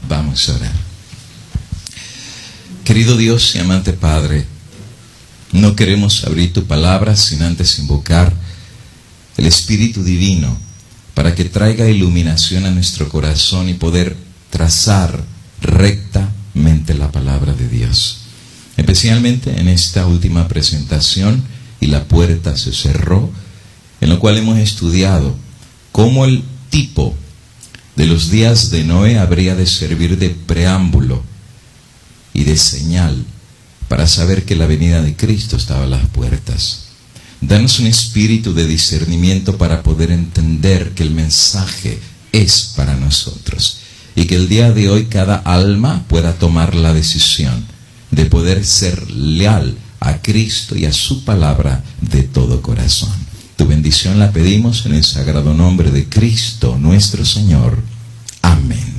Vamos a orar. Querido Dios y amante Padre, no queremos abrir tu palabra sin antes invocar el Espíritu Divino para que traiga iluminación a nuestro corazón y poder trazar rectamente la palabra de Dios. Especialmente en esta última presentación, y la puerta se cerró, en lo cual hemos estudiado cómo el tipo de los días de Noé habría de servir de preámbulo y de señal para saber que la venida de Cristo estaba a las puertas. Danos un espíritu de discernimiento para poder entender que el mensaje es para nosotros y que el día de hoy cada alma pueda tomar la decisión de poder ser leal a Cristo y a su palabra de todo corazón. Tu bendición la pedimos en el sagrado nombre de Cristo nuestro Señor. Amén.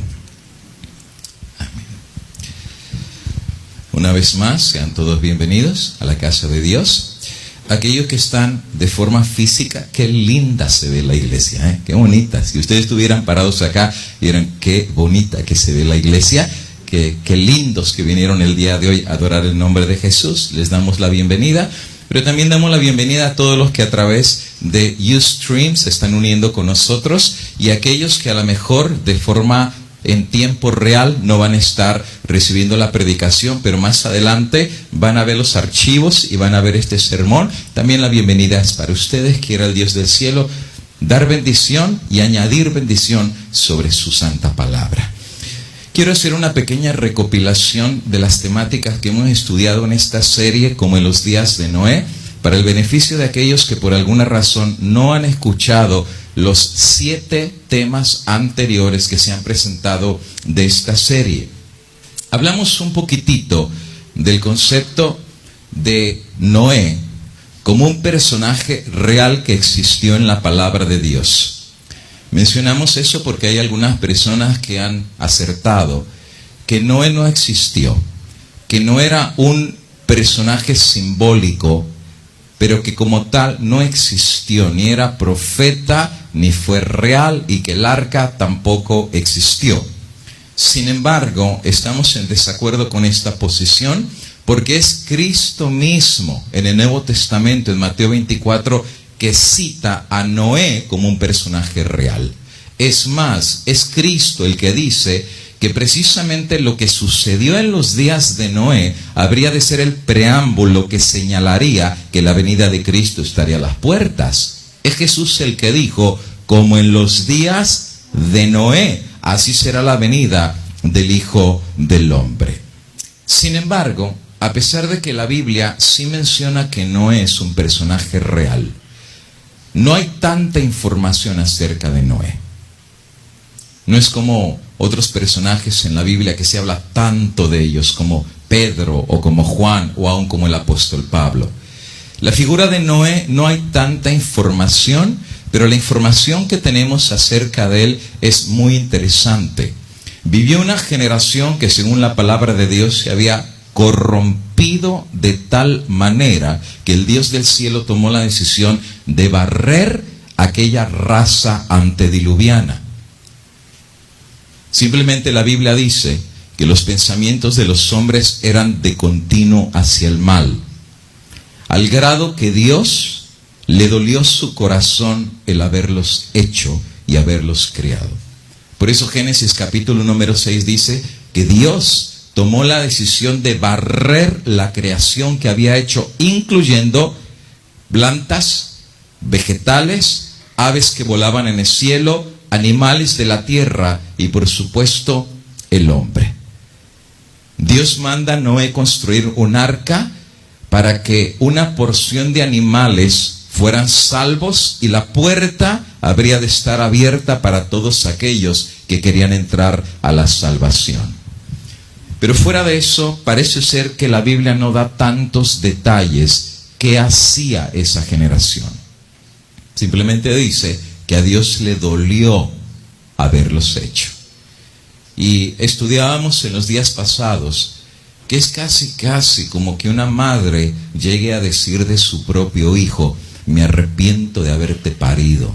Amén. Una vez más, sean todos bienvenidos a la casa de Dios. Aquellos que están de forma física, qué linda se ve la iglesia, ¿eh? Qué bonita. Si ustedes estuvieran parados acá, vieran qué bonita que se ve la iglesia. Qué lindos que vinieron el día de hoy a adorar el nombre de Jesús. Les damos la bienvenida. Pero también damos la bienvenida a todos los que a través de Ustream se están uniendo con nosotros y aquellos que a lo mejor de forma en tiempo real no van a estar recibiendo la predicación, pero más adelante van a ver los archivos y van a ver este sermón. También la bienvenida es para ustedes. Quiera el Dios del cielo dar bendición y añadir bendición sobre su santa palabra. Quiero hacer una pequeña recopilación de las temáticas que hemos estudiado en esta serie, como en los días de Noé, para el beneficio de aquellos que por alguna razón no han escuchado los 7 temas anteriores que se han presentado de esta serie. Hablamos un poquitito del concepto de Noé como un personaje real que existió en la palabra de Dios. Mencionamos eso porque hay algunas personas que han acertado que Noé no existió, que no era un personaje simbólico, pero que como tal no existió, ni era profeta, ni fue real, y que el arca tampoco existió. Sin embargo, estamos en desacuerdo con esta posición, porque es Cristo mismo en el Nuevo Testamento, en Mateo 24, que cita a Noé como un personaje real. Es más, es Cristo el que dice que precisamente lo que sucedió en los días de Noé habría de ser el preámbulo que señalaría que la venida de Cristo estaría a las puertas. Es Jesús el que dijo, como en los días de Noé, así será la venida del Hijo del Hombre. Sin embargo, a pesar de que la Biblia sí menciona que Noé es un personaje real, no hay tanta información acerca de Noé. No es como otros personajes en la Biblia que se habla tanto de ellos, como Pedro o como Juan o aún como el apóstol Pablo. La figura de Noé no hay tanta información, pero la información que tenemos acerca de él es muy interesante. Vivió una generación que, según la palabra de Dios, se había corrompido de tal manera que el Dios del cielo tomó la decisión de barrer aquella raza antediluviana. Simplemente la Biblia dice que los pensamientos de los hombres eran de continuo hacia el mal, al grado que Dios le dolió su corazón el haberlos hecho y haberlos criado. Por eso Génesis capítulo número 6 dice que Dios tomó la decisión de barrer la creación que había hecho, incluyendo plantas, vegetales, aves que volaban en el cielo, animales de la tierra y por supuesto el hombre. Dios manda a Noé construir un arca para que una porción de animales fueran salvos y la puerta habría de estar abierta para todos aquellos que querían entrar a la salvación. Pero fuera de eso, parece ser que la Biblia no da tantos detalles que hacía esa generación. Simplemente dice que a Dios le dolió haberlos hecho. Y estudiábamos en los días pasados que es casi como que una madre llegue a decir de su propio hijo: me arrepiento de haberte parido.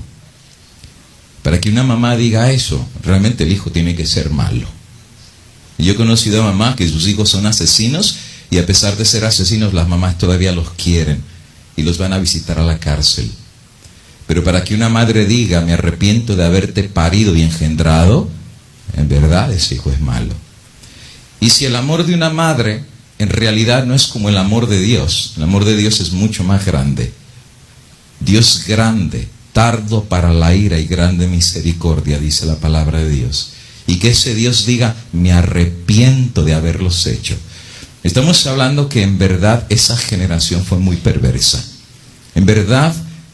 Para que una mamá diga eso, realmente el hijo tiene que ser malo. Y yo he conocido a mamás que sus hijos son asesinos y a pesar de ser asesinos, las mamás todavía los quieren y los van a visitar a la cárcel. Pero para que una madre diga, me arrepiento de haberte parido y engendrado, en verdad ese hijo es malo. Y si el amor de una madre en realidad no es como el amor de Dios, el amor de Dios es mucho más grande. Dios grande, tardo para la ira y grande misericordia, dice la palabra de Dios. Y que ese Dios diga, me arrepiento de haberlos hecho. Estamos hablando que en verdad esa generación fue muy perversa. En verdad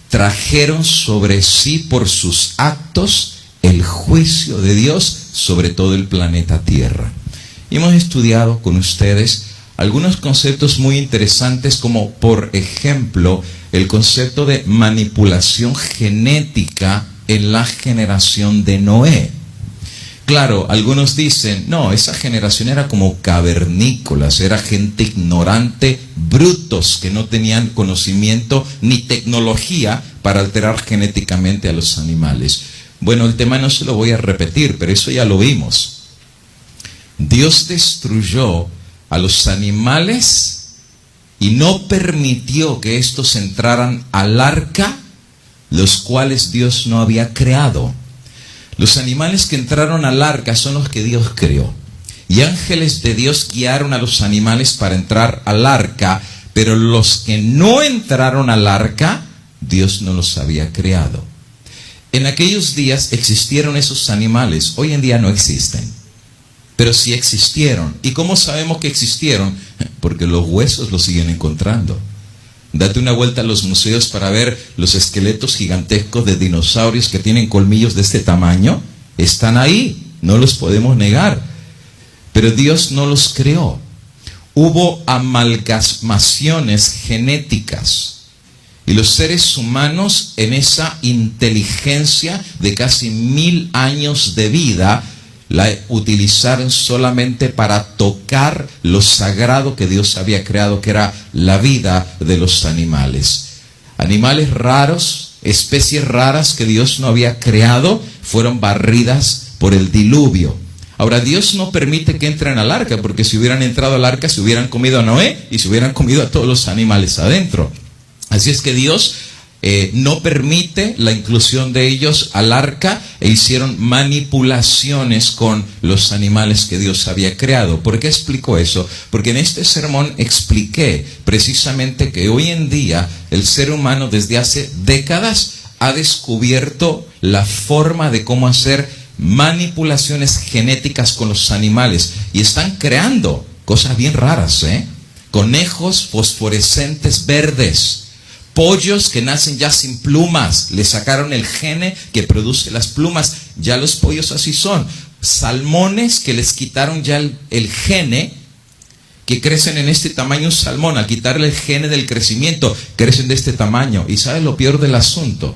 trajeron sobre sí por sus actos el juicio de Dios sobre todo el planeta Tierra. Y hemos estudiado con ustedes algunos conceptos muy interesantes, como por ejemplo el concepto de manipulación genética en la generación de Noé. Claro, algunos dicen, no, esa generación era como cavernícolas, era gente ignorante, brutos, que no tenían conocimiento ni tecnología para alterar genéticamente a los animales. Bueno, el tema no se lo voy a repetir, pero eso ya lo vimos. Dios destruyó a los animales y no permitió que estos entraran al arca, los cuales Dios no había creado. Los animales que entraron al arca son los que Dios creó. Y ángeles de Dios guiaron a los animales para entrar al arca, pero los que no entraron al arca, Dios no los había creado. En aquellos días existieron esos animales, hoy en día no existen. Pero sí existieron. ¿Y cómo sabemos que existieron? Porque los huesos los siguen encontrando. Date una vuelta a los museos para ver los esqueletos gigantescos de dinosaurios que tienen colmillos de este tamaño. Están ahí, no los podemos negar. Pero Dios no los creó. Hubo amalgamaciones genéticas. Y los seres humanos, en esa inteligencia de casi 1000 años de vida, la utilizaron solamente para tocar lo sagrado que Dios había creado, que era la vida de los animales. Animales raros, especies raras que Dios no había creado, fueron barridas por el diluvio. Ahora, Dios no permite que entren al arca, porque si hubieran entrado al arca, se hubieran comido a Noé y se hubieran comido a todos los animales adentro. Así es que Dios no permite la inclusión de ellos al arca e hicieron manipulaciones con los animales que Dios había creado. ¿Por qué explico eso? Porque en este sermón expliqué precisamente que hoy en día el ser humano desde hace décadas ha descubierto la forma de cómo hacer manipulaciones genéticas con los animales y están creando cosas bien raras, conejos fosforescentes verdes, pollos que nacen ya sin plumas, le sacaron el gene que produce las plumas, ya los pollos así son. Salmones que les quitaron ya el gene, que crecen en este tamaño un salmón, al quitarle el gene del crecimiento, crecen de este tamaño. ¿Y sabes lo peor del asunto?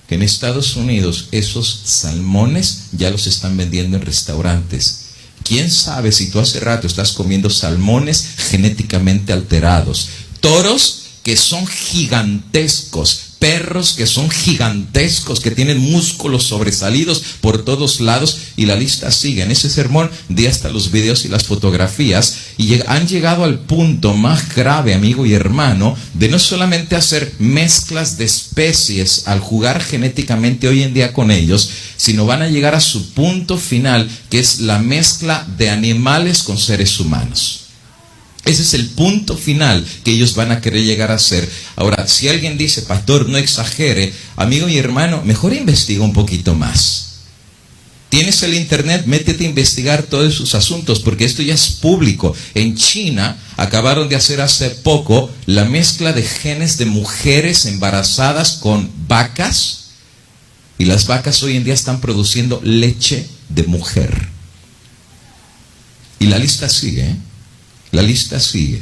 Que en Estados Unidos esos salmones ya los están vendiendo en restaurantes. ¿Quién sabe si tú hace rato estás comiendo salmones genéticamente alterados? Toros que son gigantescos, perros que son gigantescos, que tienen músculos sobresalidos por todos lados, y la lista sigue. En ese sermón di hasta los videos y las fotografías, y han llegado al punto más grave, amigo y hermano, de no solamente hacer mezclas de especies al jugar genéticamente hoy en día con ellos, sino van a llegar a su punto final, que es la mezcla de animales con seres humanos. Ese es el punto final que ellos van a querer llegar a ser. Ahora, si alguien dice, pastor, no exagere, amigo y hermano, mejor investiga un poquito más. Tienes el internet, métete a investigar todos sus asuntos, porque esto ya es público. En China acabaron de hacer hace poco la mezcla de genes de mujeres embarazadas con vacas, y las vacas hoy en día están produciendo leche de mujer. Y la lista sigue, La lista sigue.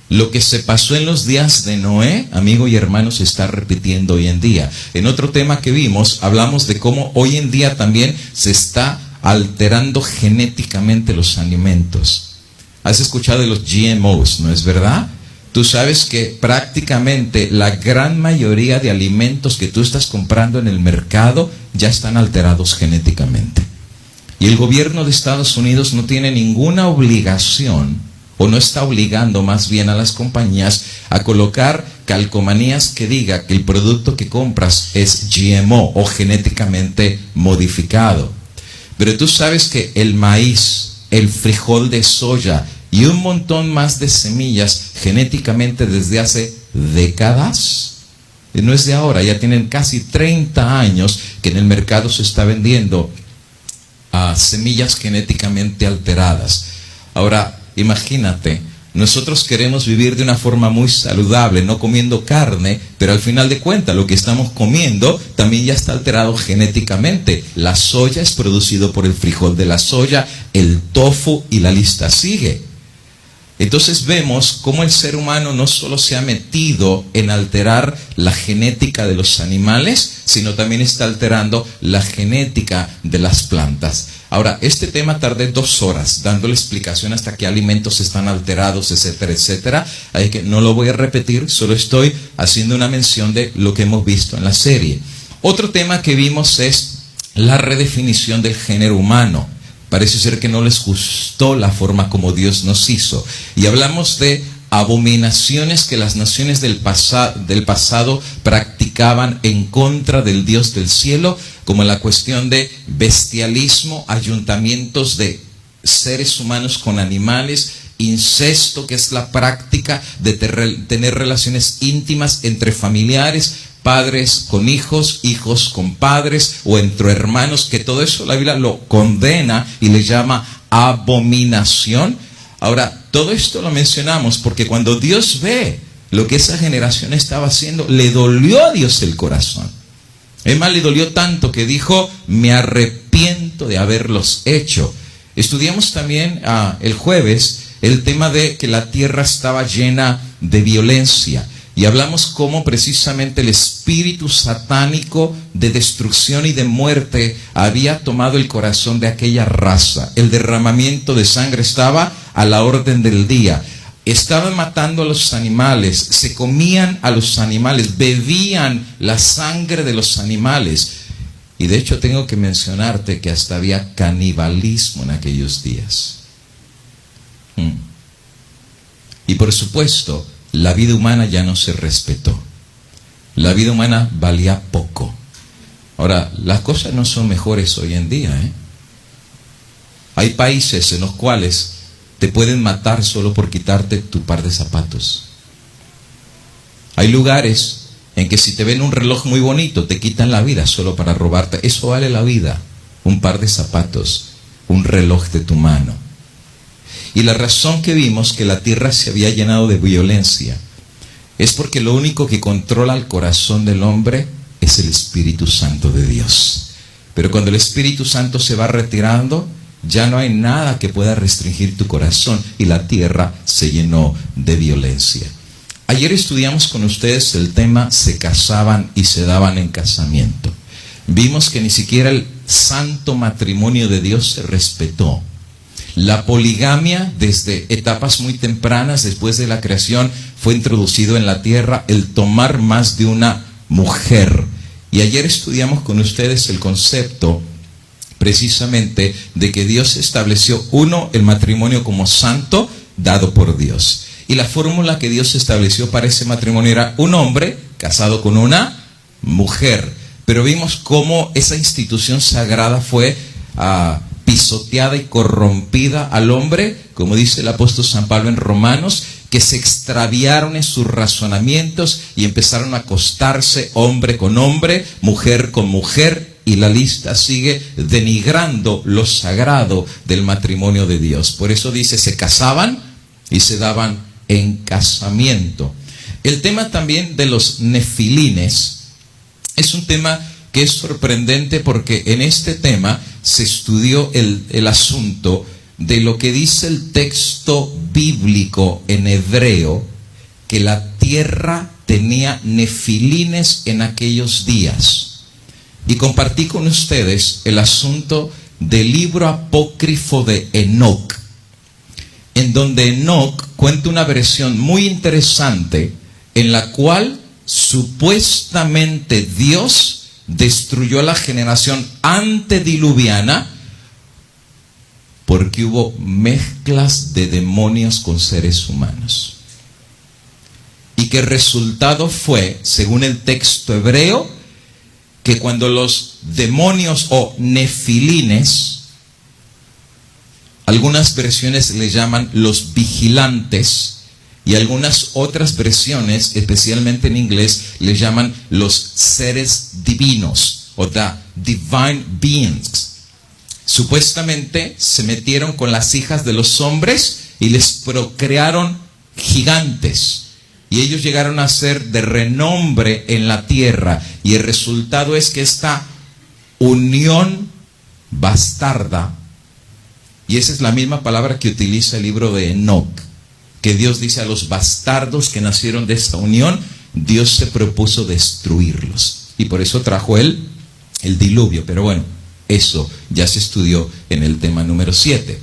Lo que se pasó en los días de Noé, amigo y hermano, se está repitiendo hoy en día. En otro tema que vimos, hablamos de cómo hoy en día también se está alterando genéticamente los alimentos. ¿Has escuchado de los GMOs, no es verdad? Tú sabes que prácticamente la gran mayoría de alimentos que tú estás comprando en el mercado ya están alterados genéticamente. Y el gobierno de Estados Unidos no tiene ninguna obligación, o no está obligando más bien a las compañías a colocar calcomanías que diga que el producto que compras es GMO o genéticamente modificado. Pero tú sabes que el maíz, el frijol de soya y un montón más de semillas genéticamente desde hace décadas, no es de ahora, ya tienen casi 30 años que en el mercado se está vendiendo semillas genéticamente alteradas. Ahora, imagínate, nosotros queremos vivir de una forma muy saludable, no comiendo carne, pero al final de cuentas lo que estamos comiendo también ya está alterado genéticamente. La soya es producido por el frijol de la soya, el tofu y la lista sigue. Entonces vemos cómo el ser humano no solo se ha metido en alterar la genética de los animales, sino también está alterando la genética de las plantas. Ahora, este tema tardé 2 horas dándole explicación hasta qué alimentos están alterados, etcétera, etcétera. Así que no lo voy a repetir, solo estoy haciendo una mención de lo que hemos visto en la serie. Otro tema que vimos es la redefinición del género humano. Parece ser que no les gustó la forma como Dios nos hizo. Y hablamos de abominaciones que las naciones del pasado practicaban en contra del Dios del cielo, como la cuestión de bestialismo, ayuntamientos de seres humanos con animales, incesto, que es la práctica de tener relaciones íntimas entre familiares, padres con hijos, hijos con padres o entre hermanos, que todo eso la Biblia lo condena y le llama abominación. Ahora, todo esto lo mencionamos porque cuando Dios ve lo que esa generación estaba haciendo, le dolió a Dios el corazón. Es más, le dolió tanto que dijo, me arrepiento de haberlos hecho. Estudiamos también el jueves el tema de que la tierra estaba llena de violencia. Y hablamos cómo precisamente el espíritu satánico de destrucción y de muerte había tomado el corazón de aquella raza. El derramamiento de sangre estaba a la orden del día. Estaban matando a los animales, se comían a los animales, bebían la sangre de los animales. Y de hecho tengo que mencionarte que hasta había canibalismo en aquellos días. Y por supuesto, la vida humana ya no se respetó. La vida humana valía poco. Ahora, las cosas no son mejores hoy en día, Hay países en los cuales te pueden matar solo por quitarte tu par de zapatos. Hay lugares en que si te ven un reloj muy bonito, te quitan la vida solo para robarte. Eso vale la vida. Un par de zapatos, un reloj de tu mano. Y la razón que vimos que la tierra se había llenado de violencia es porque lo único que controla el corazón del hombre es el Espíritu Santo de Dios. Pero cuando el Espíritu Santo se va retirando, ya no hay nada que pueda restringir tu corazón y la tierra se llenó de violencia. Ayer estudiamos con ustedes el tema se casaban y se daban en casamiento. Vimos que ni siquiera el santo matrimonio de Dios se respetó. La poligamia desde etapas muy tempranas después de la creación fue introducido en la tierra, el tomar más de una mujer. Y ayer estudiamos con ustedes el concepto precisamente de que Dios estableció el matrimonio como santo dado por Dios. Y la fórmula que Dios estableció para ese matrimonio era un hombre casado con una mujer. Pero vimos cómo esa institución sagrada fue pisoteada y corrompida al hombre, como dice el apóstol San Pablo en Romanos, que se extraviaron en sus razonamientos y empezaron a acostarse hombre con hombre, mujer con mujer, y la lista sigue denigrando lo sagrado del matrimonio de Dios. Por eso dice, se casaban y se daban en casamiento. El tema también de los nefilines es un tema que es sorprendente porque en este tema se estudió el asunto de lo que dice el texto bíblico en hebreo, que la tierra tenía nefilines en aquellos días. Y compartí con ustedes el asunto del libro apócrifo de Enoc, en donde Enoc cuenta una versión muy interesante en la cual supuestamente Dios destruyó a la generación antediluviana porque hubo mezclas de demonios con seres humanos. Y que el resultado fue, según el texto hebreo, que cuando los demonios o nefilines, algunas versiones le llaman los vigilantes, y algunas otras versiones, especialmente en inglés, le llaman los seres divinos, o the divine beings. Supuestamente se metieron con las hijas de los hombres y les procrearon gigantes. Y ellos llegaron a ser de renombre en la tierra. Y el resultado es que esta unión bastarda, y esa es la misma palabra que utiliza el libro de Enoc, que Dios dice a los bastardos que nacieron de esta unión, Dios se propuso destruirlos. Y por eso trajo el diluvio. Pero bueno, eso ya se estudió en el tema número 7.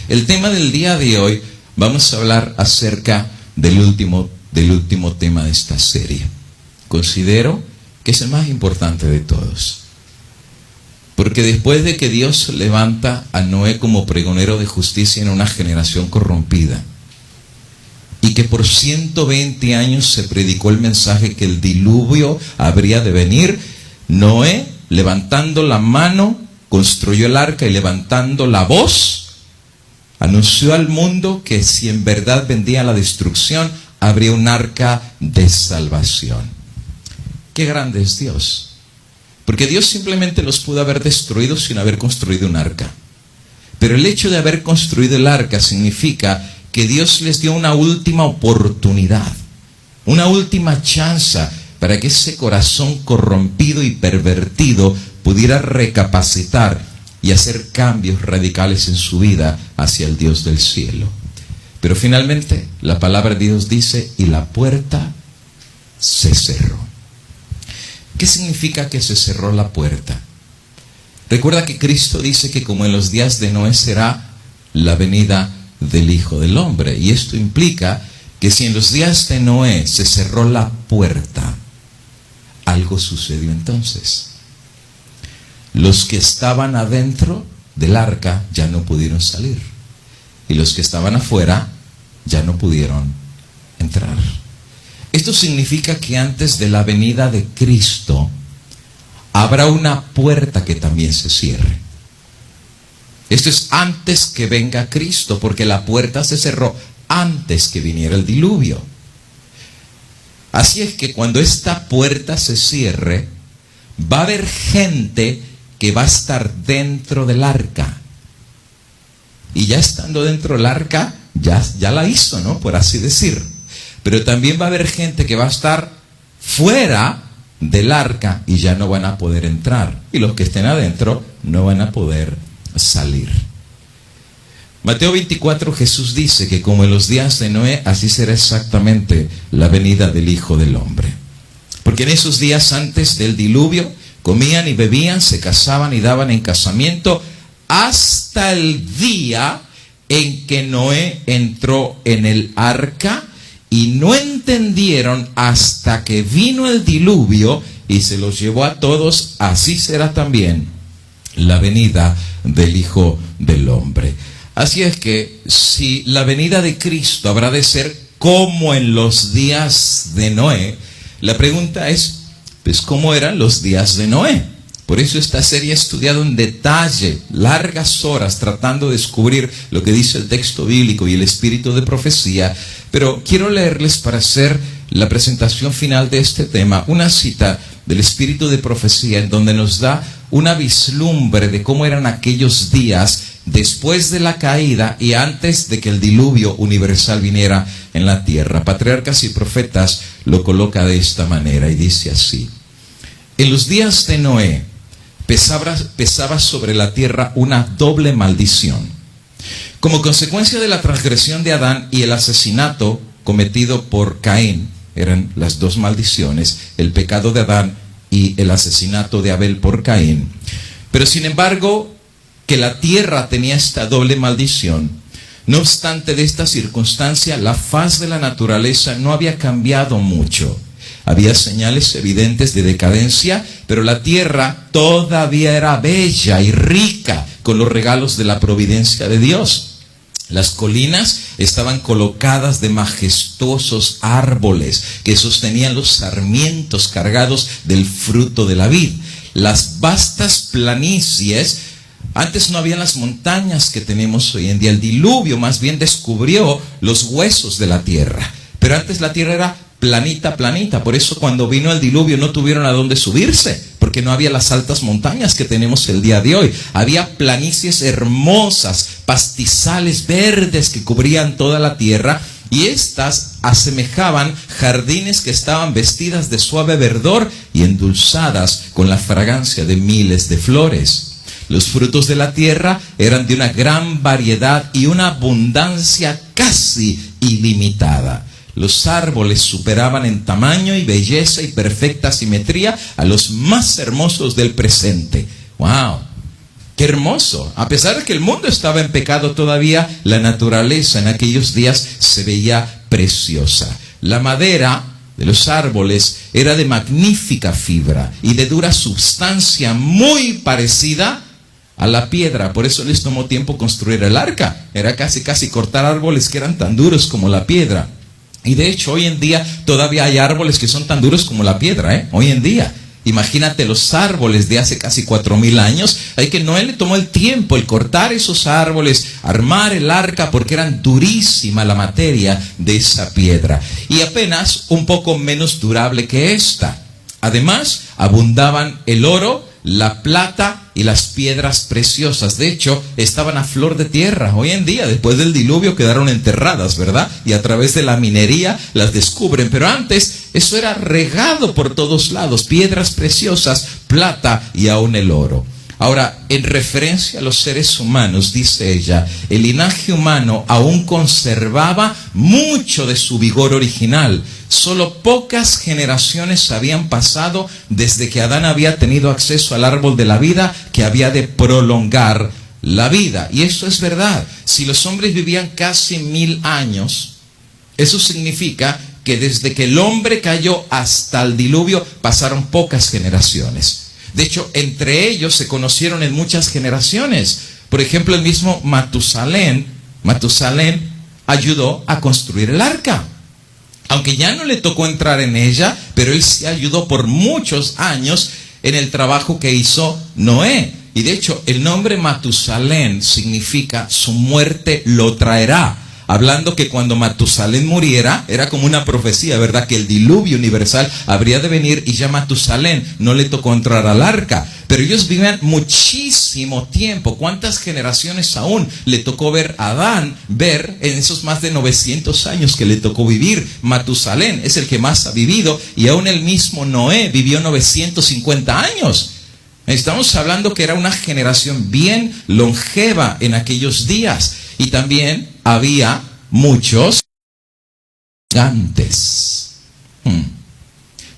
El tema del día de hoy, vamos a hablar acerca del último tema de esta serie. Considero que es el más importante de todos. Porque después de que Dios levanta a Noé como pregonero de justicia en una generación corrompida, y que por 120 años se predicó el mensaje que el diluvio habría de venir, Noé, levantando la mano, construyó el arca y levantando la voz, anunció al mundo que si en verdad vendría la destrucción, habría un arca de salvación. Qué grande es Dios. Porque Dios simplemente los pudo haber destruido sin haber construido un arca. Pero el hecho de haber construido el arca significa que Dios les dio una última oportunidad, una última chance para que ese corazón corrompido y pervertido pudiera recapacitar y hacer cambios radicales en su vida hacia el Dios del cielo. Pero finalmente la palabra de Dios dice, y la puerta se cerró. ¿Qué significa que se cerró la puerta? Recuerda que Cristo dice que como en los días de Noé será la venida del Hijo del Hombre. Y esto implica que si en los días de Noé se cerró la puerta, algo sucedió entonces. Los que estaban adentro del arca ya no pudieron salir. Y los que estaban afuera ya no pudieron entrar. Esto significa que antes de la venida de Cristo habrá una puerta que también se cierre. Esto es antes que venga Cristo, porque la puerta se cerró antes que viniera el diluvio. Así es que cuando esta puerta se cierre, va a haber gente que va a estar dentro del arca. Y ya estando dentro del arca, ya la hizo, ¿no? Por así decir. Pero también va a haber gente que va a estar fuera del arca y ya no van a poder entrar. Y los que estén adentro no van a poder salir. Mateo 24, Jesús dice que como en los días de Noé, así será exactamente la venida del Hijo del Hombre. Porque en esos días antes del diluvio, comían y bebían, se casaban y daban en casamiento, hasta el día en que Noé entró en el arca, y no entendieron hasta que vino el diluvio y se los llevó a todos. Así será también la venida del Hijo del Hombre. Así es que si la venida de Cristo habrá de ser como en los días de Noé, la pregunta es, pues, ¿cómo eran los días de Noé? Por eso esta serie ha estudiado en detalle, largas horas, tratando de descubrir lo que dice el texto bíblico y el espíritu de profecía. Pero quiero leerles, para hacer la presentación final de este tema, una cita del espíritu de profecía en donde nos da una vislumbre de cómo eran aquellos días después de la caída y antes de que el diluvio universal viniera en la tierra. Patriarcas y Profetas lo coloca de esta manera y dice así: en los días de Noé pesaba sobre la tierra una doble maldición. Como consecuencia de la transgresión de Adán y el asesinato cometido por Caín, eran las dos maldiciones, el pecado de Adán y el asesinato de Abel por Caín. Pero sin embargo, que la tierra tenía esta doble maldición, no obstante de esta circunstancia, la faz de la naturaleza no había cambiado mucho. Había señales evidentes de decadencia, pero la tierra todavía era bella y rica con los regalos de la providencia de Dios. Las colinas estaban colocadas de majestuosos árboles que sostenían los sarmientos cargados del fruto de la vid. Las vastas planicies, antes no habían las montañas que tenemos hoy en día. El diluvio más bien descubrió los huesos de la tierra. Pero antes la tierra era planita, planita. Por eso cuando vino el diluvio no tuvieron a dónde subirse, porque no había las altas montañas que tenemos el día de hoy. Había planicies hermosas, pastizales verdes que cubrían toda la tierra, y estas asemejaban jardines que estaban vestidas de suave verdor y endulzadas con la fragancia de miles de flores. Los frutos de la tierra eran de una gran variedad y una abundancia casi ilimitada. Los árboles superaban en tamaño y belleza y perfecta simetría a los más hermosos del presente. ¡Wow! ¡Qué hermoso! A pesar de que el mundo estaba en pecado todavía, la naturaleza en aquellos días se veía preciosa. La madera de los árboles era de magnífica fibra y de dura substancia muy parecida a la piedra. Por eso les tomó tiempo construir el arca. Era casi cortar árboles que eran tan duros como la piedra. Y de hecho hoy en día todavía hay árboles que son tan duros como la piedra, hoy en día. Imagínate los árboles de hace casi 4000 años. Hay que Noé le tomó el tiempo el cortar esos árboles, armar el arca, porque eran durísima la materia de esa piedra. Y apenas un poco menos durable que esta. Además, abundaban el oro, la plata y las piedras preciosas. De hecho, estaban a flor de tierra. Hoy en día, después del diluvio, quedaron enterradas, ¿verdad? Y a través de la minería las descubren. Pero antes, eso era regado por todos lados. Piedras preciosas, plata y aún el oro. Ahora, en referencia a los seres humanos, dice ella, el linaje humano aún conservaba mucho de su vigor original. Solo pocas generaciones habían pasado desde que Adán había tenido acceso al árbol de la vida, que había de prolongar la vida. Y eso es verdad. Si los hombres vivían casi 1000 años, eso significa que desde que el hombre cayó hasta el diluvio pasaron pocas generaciones. De hecho, entre ellos se conocieron en muchas generaciones. Por ejemplo, el mismo Matusalén ayudó a construir el arca. Aunque ya no le tocó entrar en ella, pero él sí ayudó por muchos años en el trabajo que hizo Noé. Y de hecho, el nombre Matusalén significa su muerte lo traerá. Hablando que cuando Matusalén muriera, era como una profecía, ¿verdad? Que el diluvio universal habría de venir, y ya Matusalén no le tocó entrar al arca. Pero ellos vivían muchísimo tiempo. ¿Cuántas generaciones aún le tocó ver a Adán ver en esos más de 900 años que le tocó vivir? Matusalén es el que más ha vivido, y aún el mismo Noé vivió 950 años. Estamos hablando que era una generación bien longeva en aquellos días. Y también había muchos gigantes.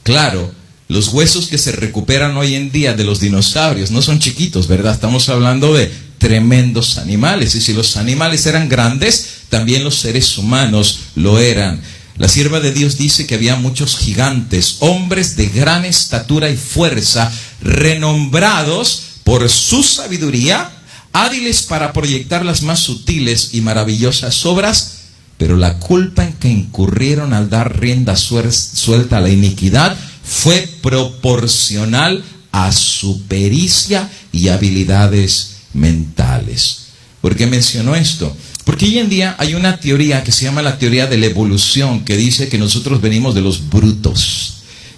Claro, los huesos que se recuperan hoy en día de los dinosaurios no son chiquitos, ¿verdad? Estamos hablando de tremendos animales. Y si los animales eran grandes, también los seres humanos lo eran. La sierva de Dios dice que había muchos gigantes, hombres de gran estatura y fuerza, renombrados por su sabiduría, hábiles para proyectar las más sutiles y maravillosas obras, pero la culpa en que incurrieron al dar rienda suelta a la iniquidad fue proporcional a su pericia y habilidades mentales. ¿Por qué menciono esto? Porque hoy en día hay una teoría que se llama la teoría de la evolución, que dice que nosotros venimos de los brutos,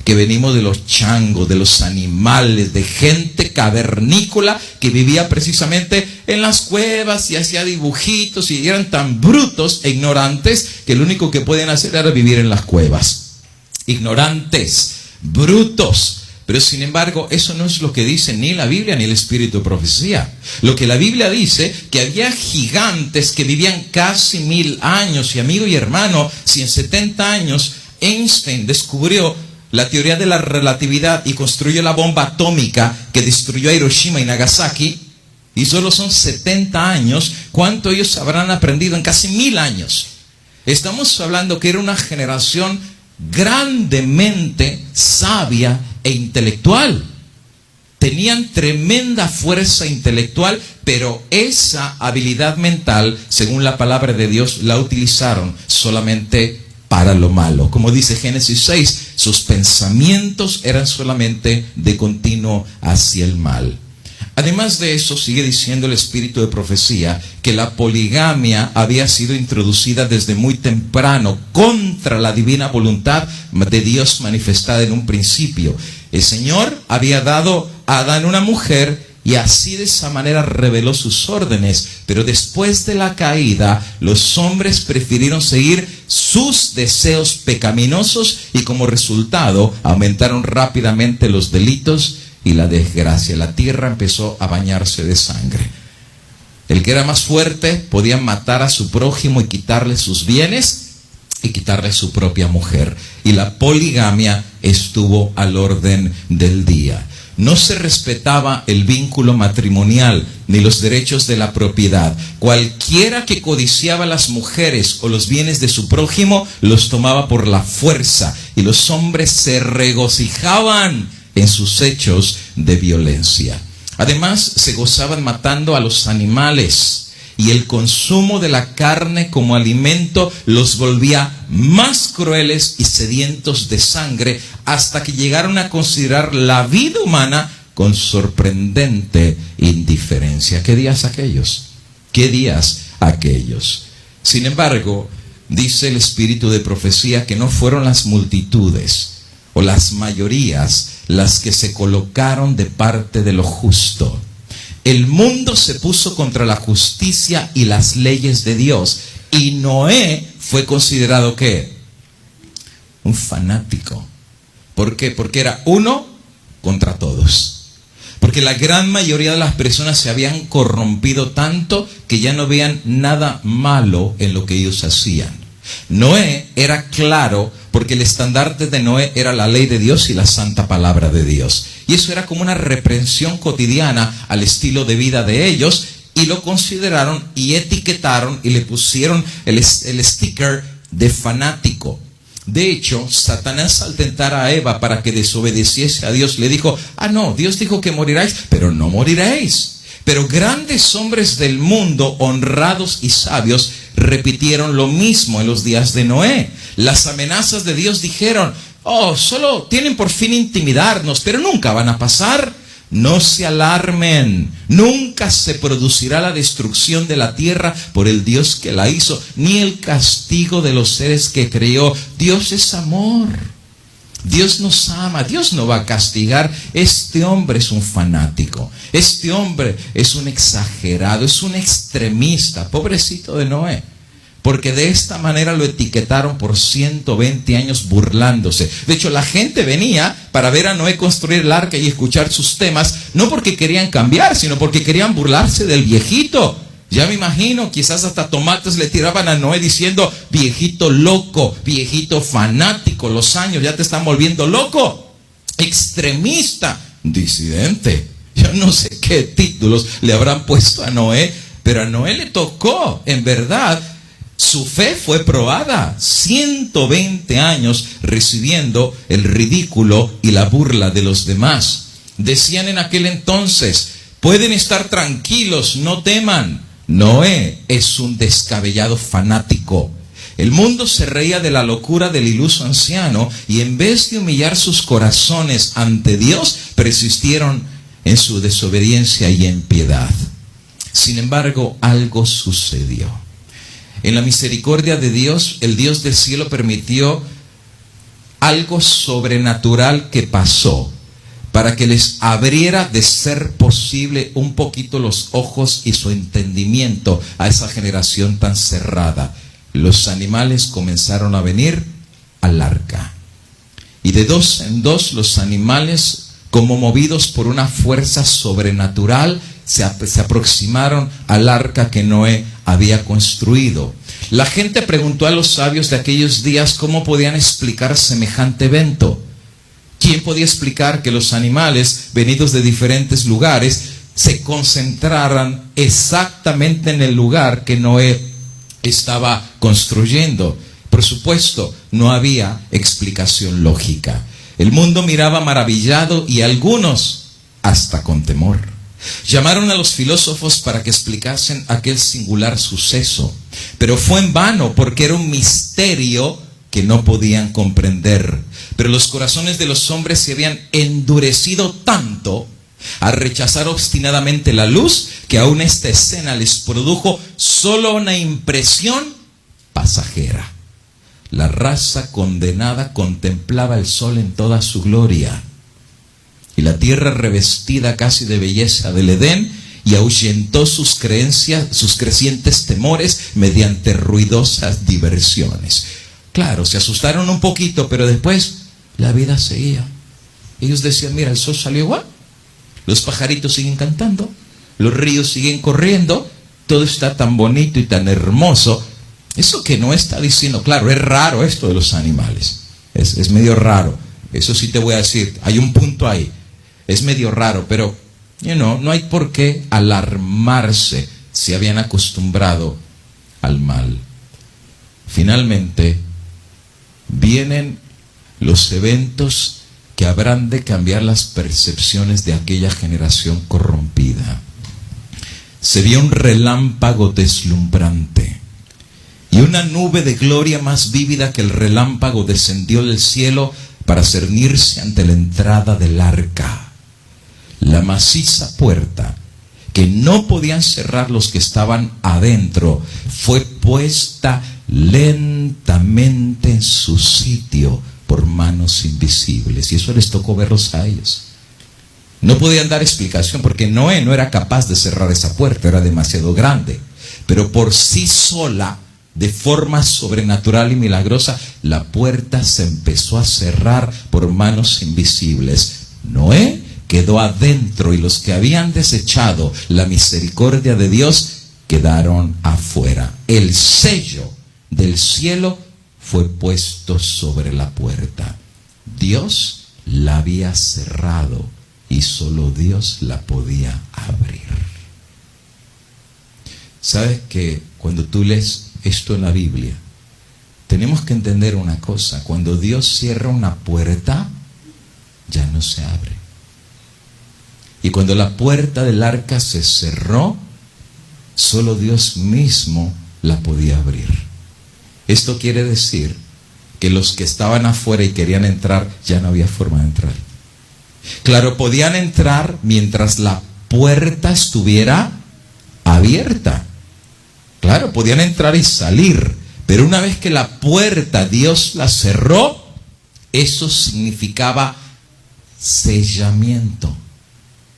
que venimos de los changos, de los animales, de gente cavernícola que vivía precisamente en las cuevas y hacía dibujitos, y eran tan brutos e ignorantes que lo único que pueden hacer era vivir en las cuevas. Ignorantes, brutos. Pero sin embargo, eso no es lo que dice ni la Biblia ni el Espíritu de Profecía. Lo que la Biblia dice, que había gigantes que vivían casi 1000 años. Y amigo y hermano, si en 70 años Einstein descubrió la teoría de la relatividad y construyó la bomba atómica que destruyó a Hiroshima y Nagasaki, y solo son 70 años, ¿cuánto ellos habrán aprendido en casi 1000 años? Estamos hablando que era una generación grandemente sabia e intelectual. Tenían tremenda fuerza intelectual, pero esa habilidad mental, según la palabra de Dios, la utilizaron solamente para lo malo. Como dice Génesis 6, sus pensamientos eran solamente de continuo hacia el mal. Además de eso, sigue diciendo el espíritu de profecía que la poligamia había sido introducida desde muy temprano contra la divina voluntad de Dios manifestada en un principio. El Señor había dado a Adán una mujer y así de esa manera reveló sus órdenes. Pero después de la caída, los hombres prefirieron seguir sus deseos pecaminosos y como resultado aumentaron rápidamente los delitos y la desgracia. La tierra empezó a bañarse de sangre. El que era más fuerte podía matar a su prójimo y quitarle sus bienes y quitarle su propia mujer. Y la poligamia estuvo al orden del día. No se respetaba el vínculo matrimonial ni los derechos de la propiedad. Cualquiera que codiciaba las mujeres o los bienes de su prójimo los tomaba por la fuerza y los hombres se regocijaban en sus hechos de violencia. Además, se gozaban matando a los animales y el consumo de la carne como alimento los volvía más crueles y sedientos de sangre hasta que llegaron a considerar la vida humana con sorprendente indiferencia. ¿Qué días aquellos? ¿Qué días aquellos? Sin embargo, dice el espíritu de profecía que no fueron las multitudes o las mayorías las que se colocaron de parte de lo justo. El mundo se puso contra la justicia y las leyes de Dios. Y Noé fue considerado ¿qué? Un fanático. ¿Por qué? Porque era uno contra todos. Porque la gran mayoría de las personas se habían corrompido tanto que ya no veían nada malo en lo que ellos hacían. Noé era claro porque el estandarte de Noé era la ley de Dios y la santa palabra de Dios. Y eso era como una reprensión cotidiana al estilo de vida de ellos y lo consideraron y etiquetaron y le pusieron el sticker de fanático. De hecho, Satanás al tentar a Eva para que desobedeciese a Dios le dijo, no, Dios dijo que moriráis, pero no moriréis. Pero grandes hombres del mundo, honrados y sabios, repitieron lo mismo en los días de Noé. Las amenazas de Dios dijeron, solo tienen por fin intimidarnos, pero nunca van a pasar. No se alarmen, nunca se producirá la destrucción de la tierra por el Dios que la hizo, ni el castigo de los seres que creó. Dios es amor. Dios nos ama, Dios no va a castigar. Este hombre es un fanático, este hombre es un exagerado, es un extremista, pobrecito de Noé, porque de esta manera lo etiquetaron por 120 años burlándose. De hecho, la gente venía para ver a Noé construir el arca y escuchar sus temas, no porque querían cambiar, sino porque querían burlarse del viejito. Ya me imagino, quizás hasta tomates le tiraban a Noé diciendo, viejito loco, viejito fanático, los años ya te están volviendo loco, extremista, disidente. Yo no sé qué títulos le habrán puesto a Noé, pero a Noé le tocó, en verdad, su fe fue probada, 120 años recibiendo el ridículo y la burla de los demás. Decían en aquel entonces, pueden estar tranquilos, no teman. Noé es un descabellado fanático. El mundo se reía de la locura del iluso anciano y en vez de humillar sus corazones ante Dios, persistieron en su desobediencia y impiedad. Sin embargo, algo sucedió. En la misericordia de Dios, el Dios del cielo permitió algo sobrenatural que pasó, para que les abriera de ser posible un poquito los ojos y su entendimiento a esa generación tan cerrada. Los animales comenzaron a venir al arca. Y de dos en dos los animales, como movidos por una fuerza sobrenatural, se aproximaron al arca que Noé había construido. La gente preguntó a los sabios de aquellos días cómo podían explicar semejante evento. ¿Quién podía explicar que los animales venidos de diferentes lugares se concentraran exactamente en el lugar que Noé estaba construyendo? Por supuesto, no había explicación lógica. El mundo miraba maravillado y algunos hasta con temor. Llamaron a los filósofos para que explicasen aquel singular suceso, pero fue en vano porque era un misterio que no podían comprender. Pero los corazones de los hombres se habían endurecido tanto a rechazar obstinadamente la luz, que aún esta escena les produjo solo una impresión pasajera. La raza condenada contemplaba el sol en toda su gloria, y la tierra revestida casi de belleza del Edén, y ahuyentó sus creencias, sus crecientes temores mediante ruidosas diversiones. Claro, se asustaron un poquito, pero después la vida seguía. Ellos decían, mira, el sol salió igual, los pajaritos siguen cantando, los ríos siguen corriendo, todo está tan bonito y tan hermoso. Eso que no está diciendo, claro, es raro esto de los animales, es medio raro, eso sí te voy a decir, hay un punto ahí, es medio raro, pero no hay por qué alarmarse, se habían acostumbrado al mal. Finalmente, vienen los eventos que habrán de cambiar las percepciones de aquella generación corrompida. Se vio un relámpago deslumbrante, y una nube de gloria más vívida que el relámpago descendió del cielo para cernirse ante la entrada del arca. La maciza puerta, que no podían cerrar los que estaban adentro, fue puesta lentamente en su sitio por manos invisibles, y eso les tocó verlos a ellos. No podían dar explicación porque Noé no era capaz de cerrar esa puerta, era demasiado grande, pero por sí sola, de forma sobrenatural y milagrosa, la puerta se empezó a cerrar por manos invisibles. Noé quedó adentro y los que habían desechado la misericordia de Dios quedaron afuera. El sello del cielo fue puesto sobre la puerta. Dios la había cerrado y solo Dios la podía abrir. ¿Sabes que cuando tú lees esto en la Biblia, tenemos que entender una cosa? Cuando Dios cierra una puerta, ya no se abre. Y cuando la puerta del arca se cerró, solo Dios mismo la podía abrir. Esto quiere decir que los que estaban afuera y querían entrar, ya no había forma de entrar. Claro, podían entrar mientras la puerta estuviera abierta. Claro, podían entrar y salir, pero una vez que la puerta Dios la cerró, eso significaba sellamiento.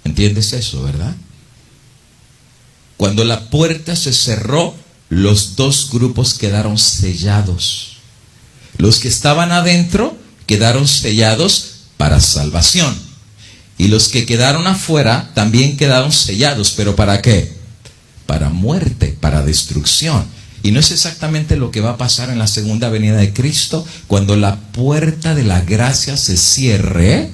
¿Entiendes eso, verdad? Cuando la puerta se cerró, los dos grupos quedaron sellados. Los que estaban adentro quedaron sellados para salvación, y los que quedaron afuera también quedaron sellados. ¿Pero para qué? Para muerte, para destrucción. Y no es exactamente lo que va a pasar en la segunda venida de Cristo. Cuando la puerta de la gracia se cierre,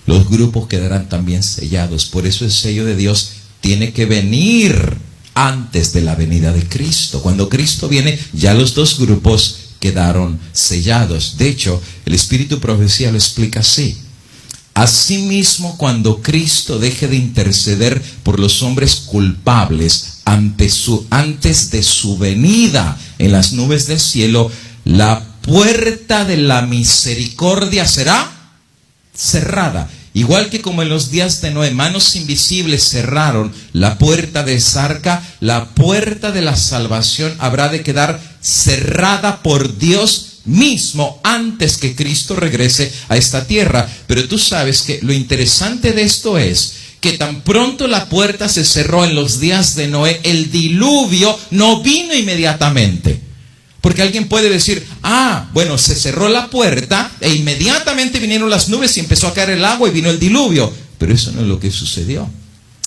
los grupos quedarán también sellados. Por eso el sello de Dios tiene que venir antes de la venida de Cristo. Cuando Cristo viene, ya los dos grupos quedaron sellados. De hecho, el Espíritu de Profecía lo explica así. Asimismo, cuando Cristo deje de interceder por los hombres culpables antes de su venida en las nubes del cielo, la puerta de la misericordia será cerrada. Igual que como en los días de Noé, manos invisibles cerraron la puerta de esa arca, la puerta de la salvación habrá de quedar cerrada por Dios mismo antes que Cristo regrese a esta tierra. Pero tú sabes que lo interesante de esto es que tan pronto la puerta se cerró en los días de Noé, el diluvio no vino inmediatamente. Porque alguien puede decir, bueno, se cerró la puerta e inmediatamente vinieron las nubes y empezó a caer el agua y vino el diluvio. Pero eso no es lo que sucedió.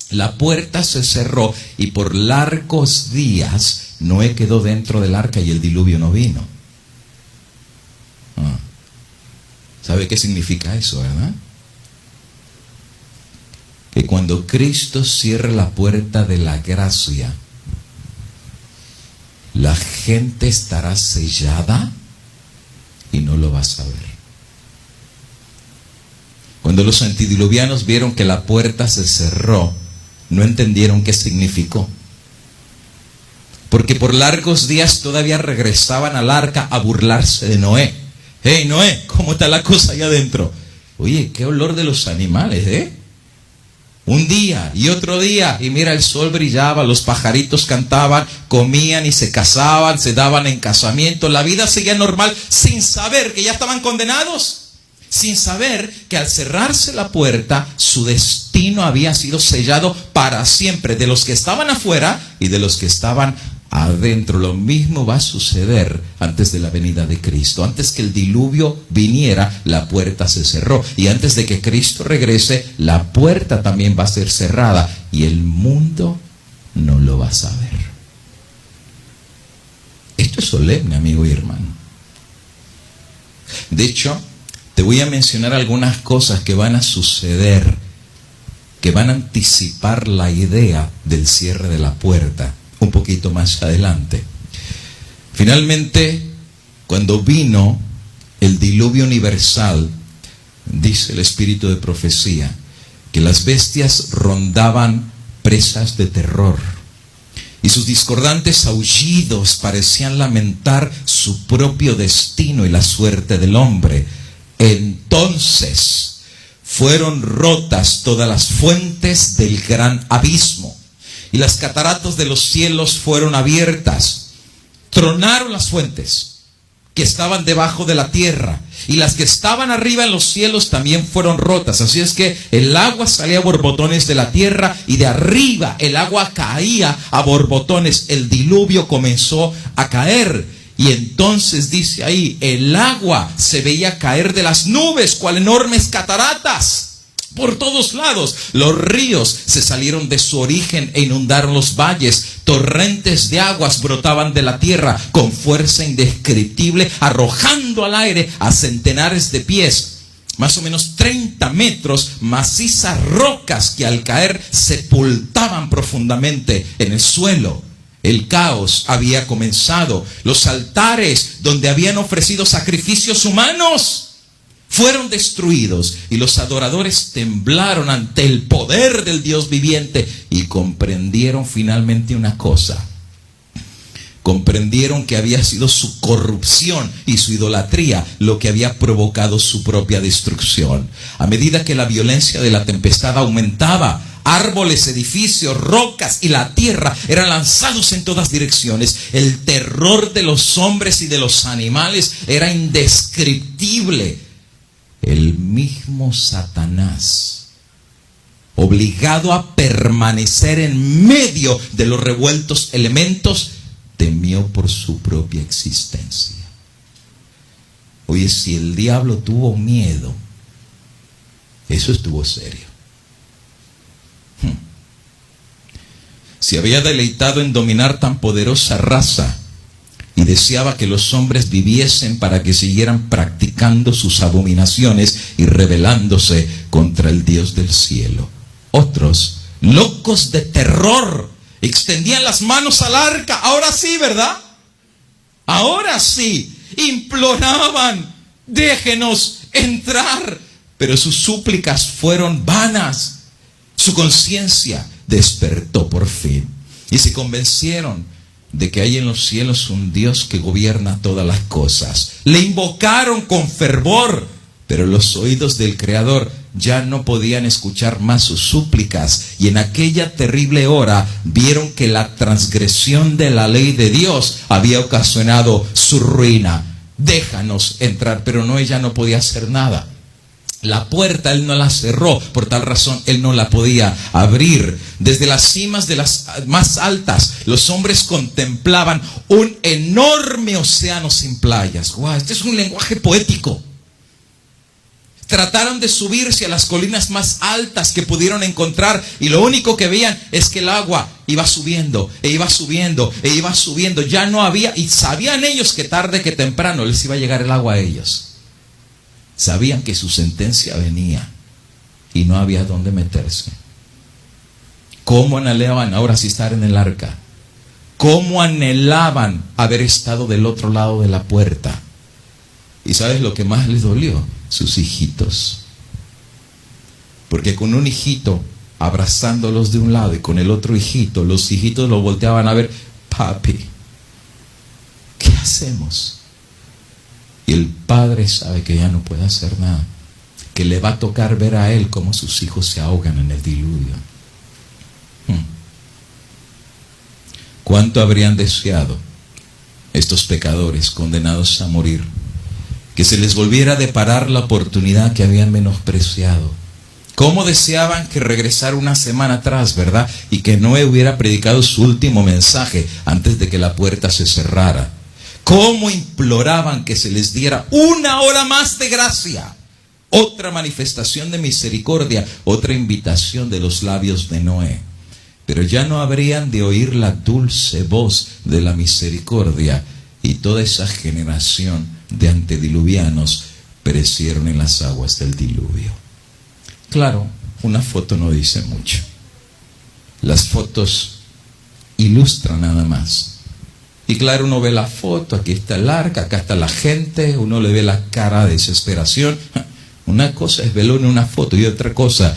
La puerta se cerró y por largos días Noé quedó dentro del arca y el diluvio no vino. ¿Sabe qué significa eso, verdad? Que cuando Cristo cierre la puerta de la gracia, la gente estará sellada y no lo vas a ver. Cuando los antediluvianos vieron que la puerta se cerró, no entendieron qué significó. Porque por largos días todavía regresaban al arca a burlarse de Noé. Hey Noé, ¿cómo está la cosa allá adentro? Oye, qué olor de los animales, ¿eh? Un día y otro día, y mira, el sol brillaba, los pajaritos cantaban, comían y se casaban, se daban en casamiento. La vida seguía normal sin saber que ya estaban condenados. Sin saber que al cerrarse la puerta, su destino había sido sellado para siempre, de los que estaban afuera y de los que estaban adentro. Lo mismo va a suceder antes de la venida de Cristo. Antes que el diluvio viniera, la puerta se cerró. Y antes de que Cristo regrese, la puerta también va a ser cerrada. Y el mundo no lo va a saber. Esto es solemne, amigo y hermano. De hecho, te voy a mencionar algunas cosas que van a suceder, que van a anticipar la idea del cierre de la puerta un poquito más adelante. Finalmente, cuando vino el diluvio universal, dice el espíritu de profecía, que las bestias rondaban presas de terror, y sus discordantes aullidos parecían lamentar su propio destino y la suerte del hombre. Entonces fueron rotas todas las fuentes del gran abismo, y las cataratas de los cielos fueron abiertas. Tronaron las fuentes que estaban debajo de la tierra, y las que estaban arriba en los cielos también fueron rotas. Así es que el agua salía a borbotones de la tierra, y de arriba el agua caía a borbotones. El diluvio comenzó a caer. Y entonces dice ahí, el agua se veía caer de las nubes, cual enormes cataratas, por todos lados. Los ríos se salieron de su origen e inundaron los valles. Torrentes de aguas brotaban de la tierra con fuerza indescriptible, arrojando al aire a centenares de pies, más o menos 30 metros, macizas rocas que al caer sepultaban profundamente en el suelo. El caos había comenzado. Los altares donde habían ofrecido sacrificios humanos fueron destruidos, y los adoradores temblaron ante el poder del Dios viviente y comprendieron finalmente una cosa. Comprendieron que había sido su corrupción y su idolatría lo que había provocado su propia destrucción. A medida que la violencia de la tempestad aumentaba, árboles, edificios, rocas y la tierra eran lanzados en todas direcciones. El terror de los hombres y de los animales era indescriptible. El mismo Satanás, obligado a permanecer en medio de los revueltos elementos, temió por su propia existencia. Oye, si el diablo tuvo miedo, eso estuvo serio. Se había deleitado en dominar tan poderosa raza y deseaba que los hombres viviesen para que siguieran practicando sus abominaciones y rebelándose contra el Dios del cielo. Otros, locos de terror, extendían las manos al arca. Ahora sí, ¿verdad? Ahora sí. Imploraban, déjenos entrar. Pero sus súplicas fueron vanas. Su conciencia despertó por fin, y se convencieron de que hay en los cielos un Dios que gobierna todas las cosas. Le invocaron con fervor, pero los oídos del Creador ya no podían escuchar más sus súplicas, y en aquella terrible hora vieron que la transgresión de la ley de Dios había ocasionado su ruina. Déjanos entrar, pero no, ella no podía hacer nada. La puerta él no la cerró, por tal razón él no la podía abrir. Desde las cimas de las más altas, los hombres contemplaban un enorme océano sin playas. ¡Guau! Este es un lenguaje poético. Trataron de subirse a las colinas más altas que pudieron encontrar, y lo único que veían es que el agua iba subiendo, e iba subiendo, e iba subiendo. Ya no había, y sabían ellos que tarde que temprano les iba a llegar el agua a ellos. Sabían que su sentencia venía y no había dónde meterse. ¿Cómo anhelaban ahora sí estar en el arca? cómo anhelaban haber estado del otro lado de la puerta. ¿Y sabes lo que más les dolió? Sus hijitos. Porque con un hijito abrazándolos de un lado y con el otro hijito, los hijitos lo volteaban a ver. Papi, ¿qué hacemos? Y el padre sabe que ya no puede hacer nada, que le va a tocar ver a él cómo sus hijos se ahogan en el diluvio. ¿Cuánto habrían deseado estos pecadores condenados a morir que se les volviera a deparar la oportunidad que habían menospreciado? ¿Cómo deseaban que regresara una semana atrás, verdad? Y que Noé hubiera predicado su último mensaje antes de que la puerta se cerrara. ¿Cómo imploraban que se les diera una hora más de gracia? Otra manifestación de misericordia, otra invitación de los labios de Noé. Pero ya no habrían de oír la dulce voz de la misericordia, y toda esa generación de antediluvianos perecieron en las aguas del diluvio. Claro, una foto no dice mucho. Las fotos ilustran nada más. Y claro, uno ve la foto, aquí está el arca, acá está la gente, uno le ve la cara de desesperación. Una cosa es verlo en una foto y otra cosa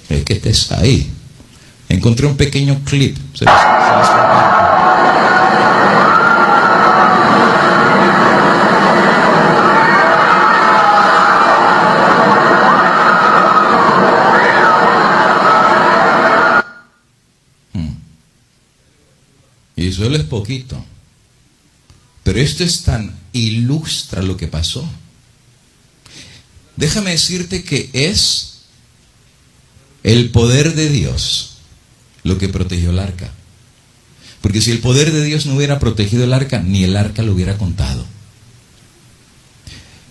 es que estés ahí. Encontré un pequeño clip. Y solo es poquito. Pero esto es tan ilustra lo que pasó. Déjame decirte que es el poder de Dios lo que protegió el arca. Porque si el poder de Dios no hubiera protegido el arca, ni el arca lo hubiera contado.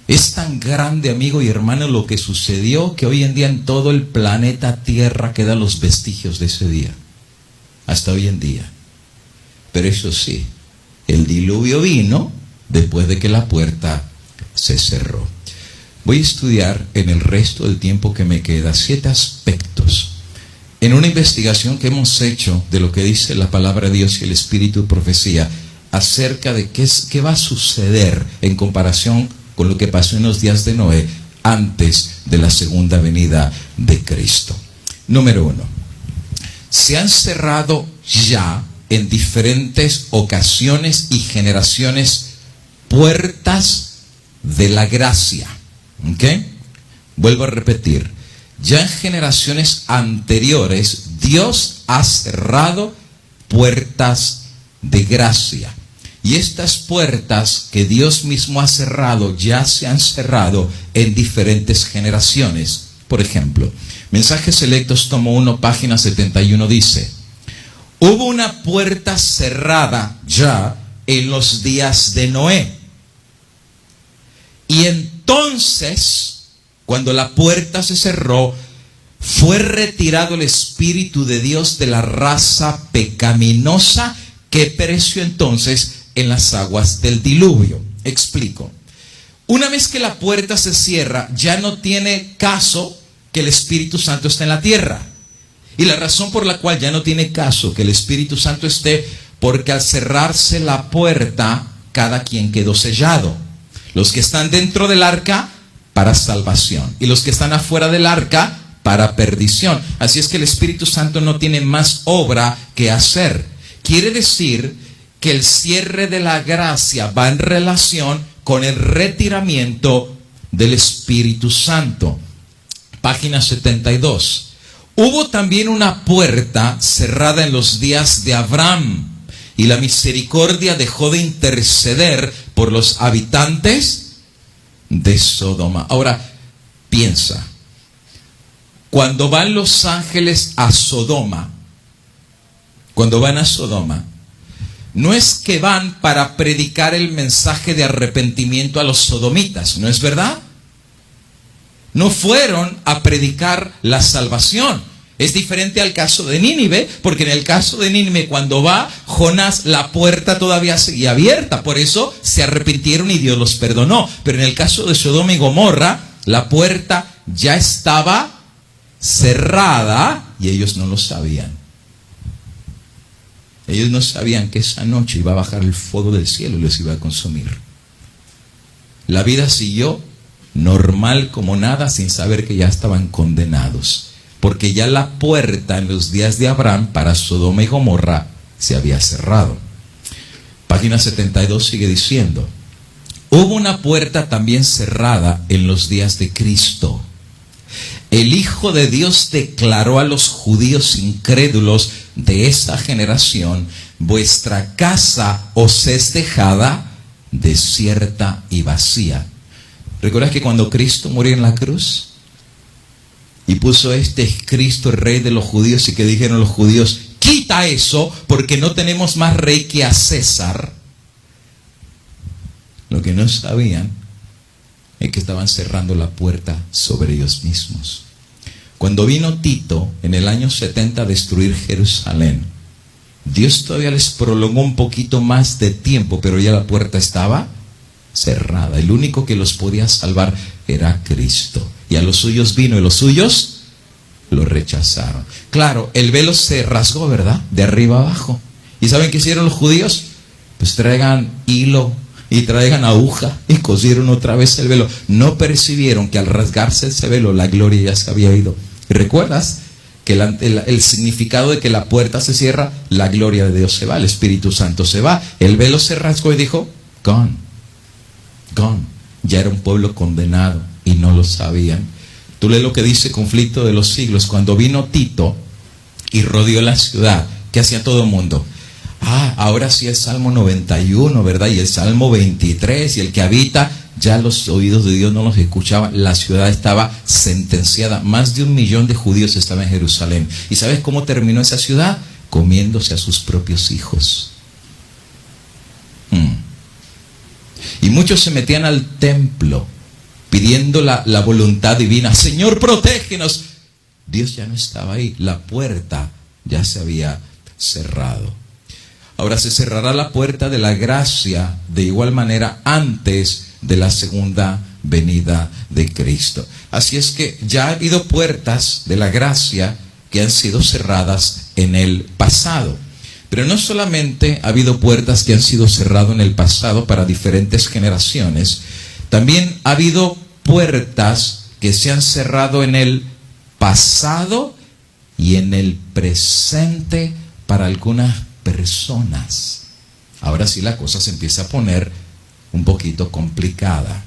Es tan grande, amigo y hermano, lo que sucedió, que hoy en día en todo el planeta Tierra quedan los vestigios de ese día. Hasta hoy en día. Pero eso sí, el diluvio vino después de que la puerta se cerró. Voy a estudiar en el resto del tiempo que me queda 7 aspectos en una investigación que hemos hecho de lo que dice la palabra de Dios y el Espíritu de profecía acerca de qué va a suceder en comparación con lo que pasó en los días de Noé antes de la segunda venida de Cristo. Número 1. Se han cerrado ya en diferentes ocasiones y generaciones puertas de la gracia. ¿Ok? Vuelvo a repetir. Ya en generaciones anteriores, Dios ha cerrado puertas de gracia. Y estas puertas que Dios mismo ha cerrado, ya se han cerrado en diferentes generaciones. Por ejemplo, Mensajes Selectos, tomo 1, página 71, dice: hubo una puerta cerrada ya en los días de Noé. Y entonces, cuando la puerta se cerró, fue retirado el Espíritu de Dios de la raza pecaminosa que pereció entonces en las aguas del diluvio. Explico. Una vez que la puerta se cierra, ya no tiene caso que el Espíritu Santo esté en la tierra. Y la razón por la cual ya no tiene caso que el Espíritu Santo esté, porque al cerrarse la puerta, cada quien quedó sellado. Los que están dentro del arca, para salvación. Y los que están afuera del arca, para perdición. Así es que el Espíritu Santo no tiene más obra que hacer. Quiere decir que el cierre de la gracia va en relación con el retiramiento del Espíritu Santo. Página 72. Hubo también una puerta cerrada en los días de Abraham, y la misericordia dejó de interceder por los habitantes de Sodoma. Ahora, piensa. Cuando van los ángeles a Sodoma, cuando van a Sodoma, no es que van para predicar el mensaje de arrepentimiento a los sodomitas, ¿no es verdad? No fueron a predicar la salvación. Es diferente al caso de Nínive, porque en el caso de Nínive, cuando va Jonás, la puerta todavía seguía abierta. Por eso se arrepintieron y Dios los perdonó. Pero en el caso de Sodoma y Gomorra, la puerta ya estaba cerrada y ellos no lo sabían. Ellos no sabían que esa noche iba a bajar el fuego del cielo y los iba a consumir. La vida siguió normal como nada, sin saber que ya estaban condenados. Porque ya la puerta en los días de Abraham para Sodoma y Gomorra se había cerrado. Página 72 sigue diciendo: hubo una puerta también cerrada en los días de Cristo. El Hijo de Dios declaró a los judíos incrédulos de esa generación: vuestra casa os es dejada desierta y vacía. ¿Recuerdas que cuando Cristo murió en la cruz y puso este es Cristo, el rey de los judíos, y que dijeron los judíos: quita eso porque no tenemos más rey que a César? Lo que no sabían es que estaban cerrando la puerta sobre ellos mismos. Cuando vino Tito en el año 70 a destruir Jerusalén, Dios todavía les prolongó un poquito más de tiempo, pero ya la puerta estaba cerrada. El único que los podía salvar era Cristo. Y a los suyos vino y los suyos lo rechazaron. Claro, el velo se rasgó, ¿verdad? De arriba abajo. ¿Y saben qué hicieron los judíos? Pues traigan hilo y traigan aguja y cosieron otra vez el velo. No percibieron que al rasgarse ese velo la gloria ya se había ido. ¿Y recuerdas que el significado de que la puerta se cierra? La gloria de Dios se va, el Espíritu Santo se va. El velo se rasgó y dijo: gone, gone. Ya era un pueblo condenado y no lo sabían. Tú lees lo que dice Conflicto de los Siglos. Cuando vino Tito y rodeó la ciudad, ¿qué hacía todo el mundo? Ahora sí el Salmo 91, ¿verdad? Y el Salmo 23, y el que habita, ya los oídos de Dios no los escuchaban. La ciudad estaba sentenciada. Más de 1 millón de judíos estaban en Jerusalén. ¿Y sabes cómo terminó esa ciudad? Comiéndose a sus propios hijos. Y muchos se metían al templo pidiendo la voluntad divina. Señor, protégenos. Dios ya no estaba ahí. La puerta ya se había cerrado. Ahora se cerrará la puerta de la gracia de igual manera antes de la segunda venida de Cristo. Así es que ya ha habido puertas de la gracia que han sido cerradas en el pasado. Pero no solamente ha habido puertas que han sido cerradas en el pasado para diferentes generaciones, también ha habido puertas que se han cerrado en el pasado y en el presente para algunas personas. Ahora sí la cosa se empieza a poner un poquito complicada.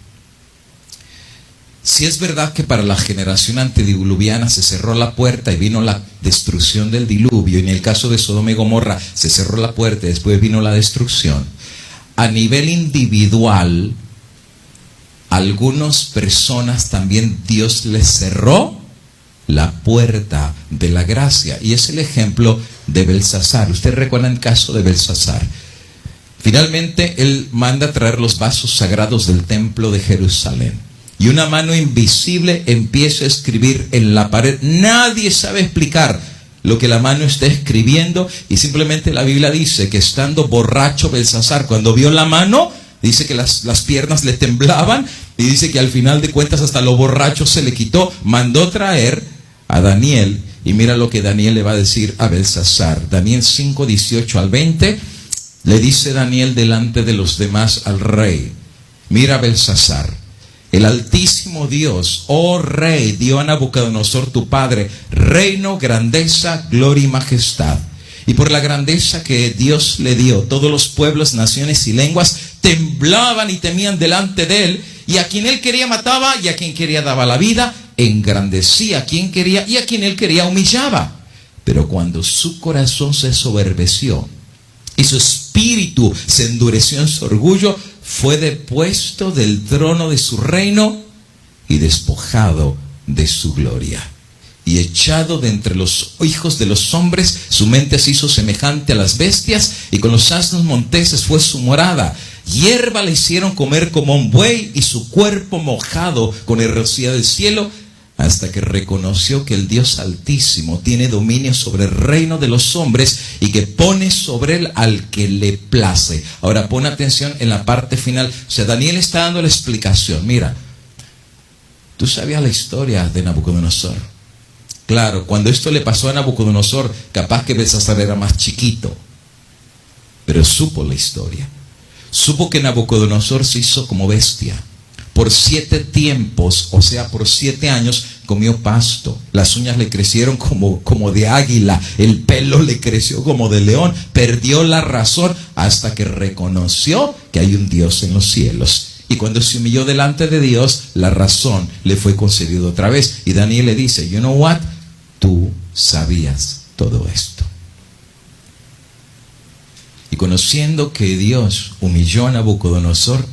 Si es verdad que para la generación antediluviana se cerró la puerta y vino la destrucción del diluvio, y en el caso de Sodoma y Gomorra se cerró la puerta y después vino la destrucción, a nivel individual, a algunas personas también Dios les cerró la puerta de la gracia. Y es el ejemplo de Belsasar. Ustedes recuerdan el caso de Belsasar. Finalmente él manda traer los vasos sagrados del templo de Jerusalén. Y una mano invisible empieza a escribir en la pared. Nadie sabe explicar lo que la mano está escribiendo. Y simplemente la Biblia dice que estando borracho Belsasar, cuando vio la mano, dice que las piernas le temblaban. Y dice que al final de cuentas hasta lo borracho se le quitó. Mandó traer a Daniel. Y mira lo que Daniel le va a decir a Belsasar. Daniel 5, 18 al 20. Le dice Daniel delante de los demás al rey: mira, Belsasar, el Altísimo Dios, oh rey, dio a Nabucodonosor tu padre reino, grandeza, gloria y majestad. Y por la grandeza que Dios le dio, todos los pueblos, naciones y lenguas temblaban y temían delante de él. Y a quien él quería mataba, y a quien quería daba la vida. Engrandecía a quien quería, y a quien él quería humillaba. Pero cuando su corazón se soberbeció y su espíritu se endureció en su orgullo, fue depuesto del trono de su reino y despojado de su gloria. Y echado de entre los hijos de los hombres, su mente se hizo semejante a las bestias, y con los asnos monteses fue su morada. Hierba le hicieron comer como un buey, y su cuerpo mojado con el rocío del cielo, hasta que reconoció que el Dios Altísimo tiene dominio sobre el reino de los hombres y que pone sobre él al que le place. Ahora pon atención en la parte final. O sea, Daniel está dando la explicación. Mira, tú sabías la historia de Nabucodonosor. Claro, cuando esto le pasó a Nabucodonosor, capaz que Belsasar era más chiquito. pero supo la historia. Supo que Nabucodonosor se hizo como bestia. Por 7 tiempos, o sea, por 7 años, comió pasto. Las uñas le crecieron como de águila. El pelo le creció como de león. Perdió la razón hasta que reconoció que hay un Dios en los cielos. Y cuando se humilló delante de Dios, la razón le fue concedida otra vez. Y Daniel le dice, you know what? Tú sabías todo esto. Y conociendo que Dios humilló a Nabucodonosor,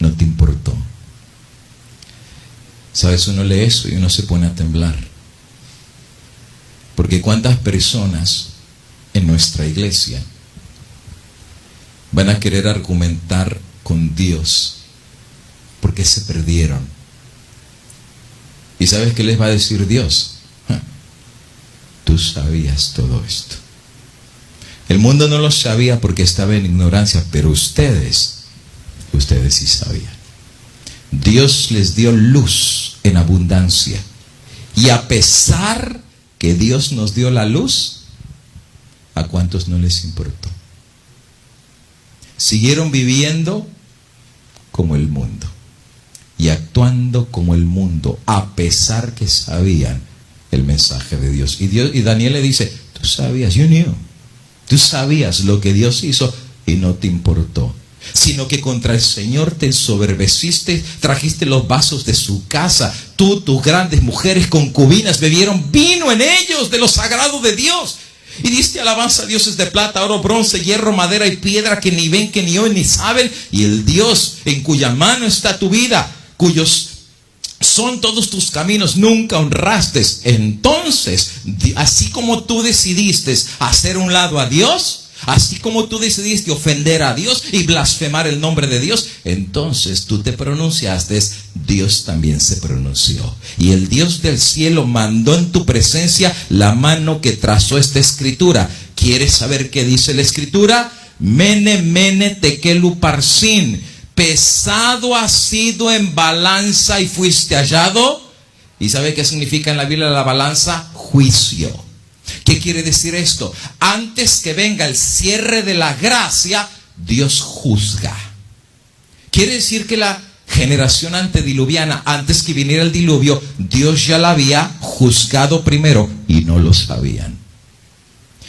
no te importó. ¿Sabes? Uno lee eso y uno se pone a temblar. Porque cuántas personas en nuestra iglesia van a querer argumentar con Dios porque se perdieron. ¿Y sabes qué les va a decir Dios? Tú sabías todo esto. El mundo no lo sabía porque estaba en ignorancia, pero ustedes sí sabían. Dios les dio luz en abundancia. Y a pesar que Dios nos dio la luz, ¿a cuántos no les importó? Siguieron viviendo como el mundo y actuando como el mundo, a pesar que sabían el mensaje de Dios. Y Daniel le dice, tú sabías, you knew. Tú sabías lo que Dios hizo y no te importó. Sino que contra el Señor te ensoberbeciste, trajiste los vasos de su casa. Tú, tus grandes mujeres concubinas, bebieron vino en ellos de lo sagrado de Dios. Y diste alabanza a dioses de plata, oro, bronce, hierro, madera y piedra que ni ven, que ni oyen, ni saben. Y el Dios en cuya mano está tu vida, cuyos son todos tus caminos, nunca honraste. Entonces, así como tú decidiste hacer un lado a Dios, así como tú decidiste ofender a Dios y blasfemar el nombre de Dios, entonces tú te pronunciaste, Dios también se pronunció. Y el Dios del cielo mandó en tu presencia la mano que trazó esta escritura. ¿Quieres saber qué dice la escritura? Mene, mene, tekel uparsin. Pesado has sido en balanza y fuiste hallado. ¿Y sabe qué significa en la Biblia la balanza? Juicio. ¿Qué quiere decir esto? Antes que venga el cierre de la gracia, Dios juzga. Quiere decir que la generación antediluviana, antes que viniera el diluvio, Dios ya la había juzgado primero y no lo sabían.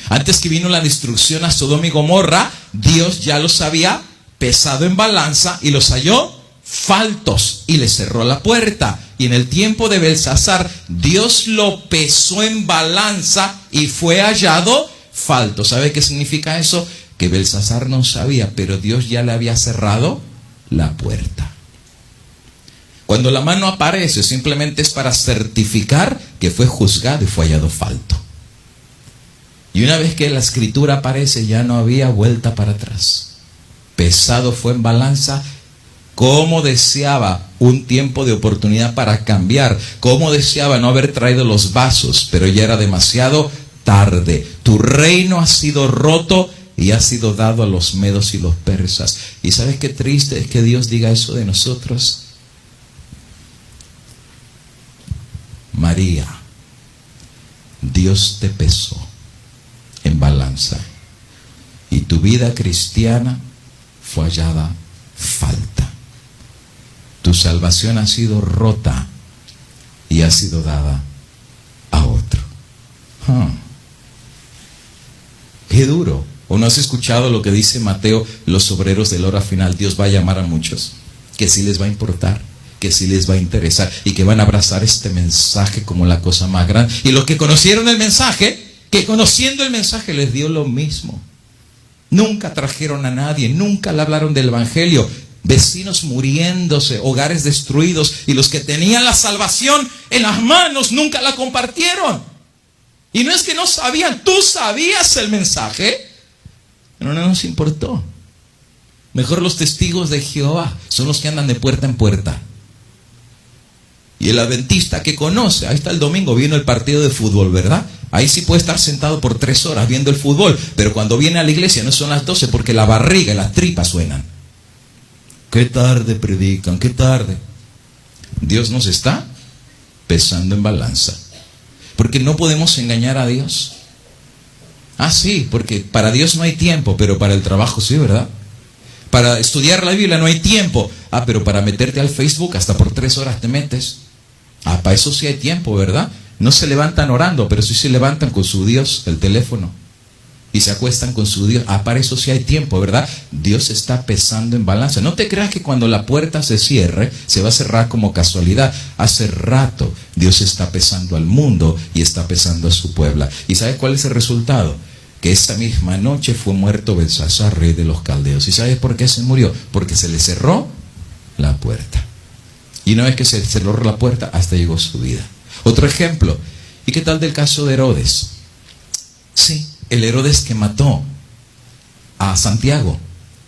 Antes que vino la destrucción a Sodoma y Gomorra, Dios ya los había pesado en balanza y los halló faltos y les cerró la puerta. Y en el tiempo de Belsasar, Dios lo pesó en balanza y fue hallado falto. ¿Sabe qué significa eso? Que Belsasar no sabía, pero Dios ya le había cerrado la puerta. Cuando la mano aparece, simplemente es para certificar que fue juzgado y fue hallado falto. Y una vez que la escritura aparece, ya no había vuelta para atrás. Pesado fue en balanza. Cómo deseaba un tiempo de oportunidad para cambiar. Cómo deseaba no haber traído los vasos, pero ya era demasiado tarde. Tu reino ha sido roto y ha sido dado a los medos y los persas. ¿Y sabes qué triste es que Dios diga eso de nosotros? María, Dios te pesó en balanza y tu vida cristiana fue hallada falta. Tu salvación ha sido rota y ha sido dada a otro. Qué duro. ¿O no has escuchado lo que dice Mateo? Los obreros de la hora final. Dios va a llamar a muchos que sí les va a importar, que sí les va a interesar y que van a abrazar este mensaje como la cosa más grande. Y los que conocieron el mensaje, que conociendo el mensaje les dio lo mismo. Nunca trajeron a nadie, nunca le hablaron del evangelio. Vecinos muriéndose, hogares destruidos, y los que tenían la salvación en las manos nunca la compartieron. Y no es que no sabían, tú sabías el mensaje, pero no nos importó. Mejor los testigos de Jehová son los que andan de puerta en puerta. Y el adventista que conoce, ahí está el domingo, vino el partido de fútbol, ¿verdad? Ahí sí puede estar sentado por 3 horas viendo el fútbol, pero cuando viene a la iglesia no son las 12 porque la barriga y las tripas suenan. Qué tarde predican, qué tarde. Dios nos está pesando en balanza, porque no podemos engañar a Dios. Ah, sí, porque para Dios no hay tiempo, pero para el trabajo sí, ¿verdad? Para estudiar la Biblia no hay tiempo. Ah, pero para meterte al Facebook hasta por 3 horas te metes. Ah, para eso sí hay tiempo, ¿verdad? No se levantan orando, pero sí se levantan con su Dios, el teléfono. Y se acuestan con su Dios. Ah, para eso sí hay tiempo, ¿verdad? Dios está pesando en balanza. No te creas que cuando la puerta se cierre, se va a cerrar como casualidad. Hace rato Dios está pesando al mundo y está pesando a su pueblo. ¿Y sabes cuál es el resultado? Que esa misma noche fue muerto Belsasar, rey de los caldeos. ¿Y sabes por qué se murió? Porque se le cerró la puerta. Y una vez que se cerró la puerta, hasta llegó su vida. Otro ejemplo. ¿Y qué tal del caso de Herodes? Sí, el Herodes que mató a Santiago.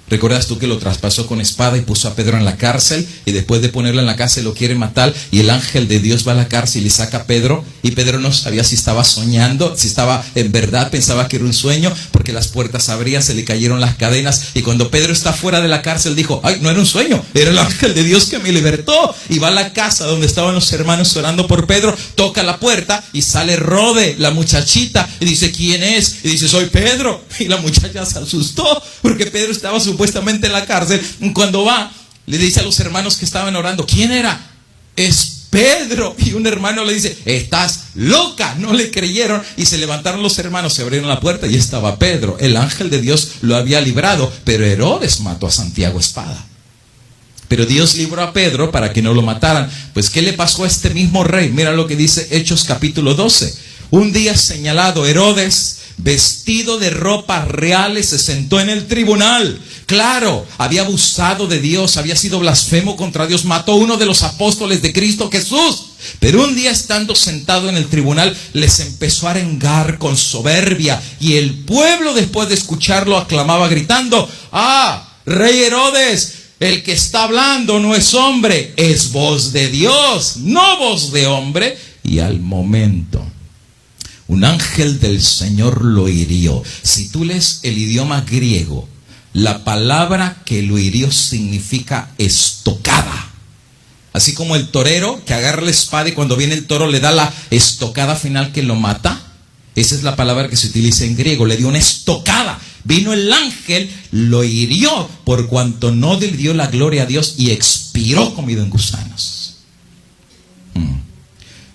¿Recuerdas tú que lo traspasó con espada y puso a Pedro en la cárcel? Y después de ponerlo en la cárcel lo quiere matar. Y el ángel de Dios va a la cárcel y saca a Pedro. Y Pedro no sabía si estaba soñando, si estaba en verdad, pensaba que era un sueño. Porque las puertas se abrían, se le cayeron las cadenas. Y cuando Pedro está fuera de la cárcel dijo, ay, no era un sueño, era el ángel de Dios que me libertó. Y va a la casa donde estaban los hermanos orando por Pedro. Toca la puerta y sale Rode, la muchachita. Y dice, ¿quién es? Y dice, soy Pedro. Y la muchacha se asustó porque Pedro estaba supuestamente en la cárcel. Cuando va, le dice a los hermanos que estaban orando, ¿quién era? Es Pedro. Y un hermano le dice, estás loca. No le creyeron y se levantaron los hermanos, se abrieron la puerta y estaba Pedro. El ángel de Dios lo había librado, pero Herodes mató a Santiago a espada. Pero Dios libró a Pedro para que no lo mataran. Pues ¿qué le pasó a este mismo rey? Mira lo que dice Hechos capítulo 12. Un día señalado, Herodes, vestido de ropas reales, se sentó en el tribunal. Claro, había abusado de Dios, había sido blasfemo contra Dios, mató a uno de los apóstoles de Cristo Jesús. Pero un día, estando sentado en el tribunal, les empezó a arengar con soberbia. Y el pueblo, después de escucharlo, aclamaba gritando, ¡ah, rey Herodes! El que está hablando no es hombre, es voz de Dios, no voz de hombre. Y al momento, un ángel del Señor lo hirió. Si tú lees el idioma griego, la palabra que lo hirió significa estocada. Así como el torero que agarra la espada y cuando viene el toro le da la estocada final que lo mata. Esa es la palabra que se utiliza en griego. Le dio una estocada. Vino el ángel, lo hirió por cuanto no le dio la gloria a Dios y expiró comido en gusanos.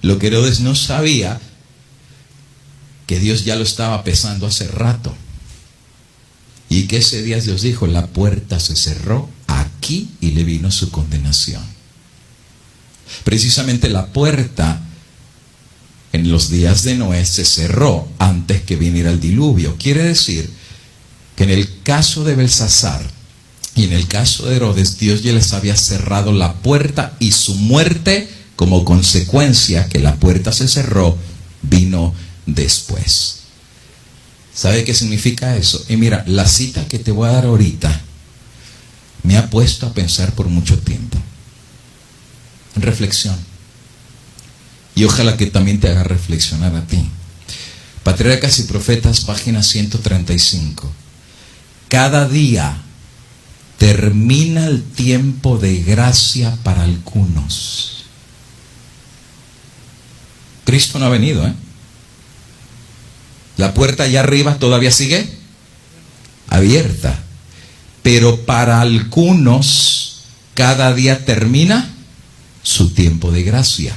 Lo que Herodes no sabía, que Dios ya lo estaba pesando hace rato. Y que ese día Dios dijo, la puerta se cerró aquí y le vino su condenación. Precisamente la puerta en los días de Noé se cerró antes que viniera el diluvio. Quiere decir que en el caso de Belsasar y en el caso de Herodes, Dios ya les había cerrado la puerta y su muerte, como consecuencia que la puerta se cerró, vino después. ¿Sabe qué significa eso? Y mira, la cita que te voy a dar ahorita me ha puesto a pensar por mucho tiempo. En reflexión. Y ojalá que también te haga reflexionar a ti. Patriarcas y Profetas, página 135. Cada día termina el tiempo de gracia para algunos. Cristo no ha venido, ¿eh? La puerta allá arriba todavía sigue abierta. Pero para algunos, cada día termina su tiempo de gracia.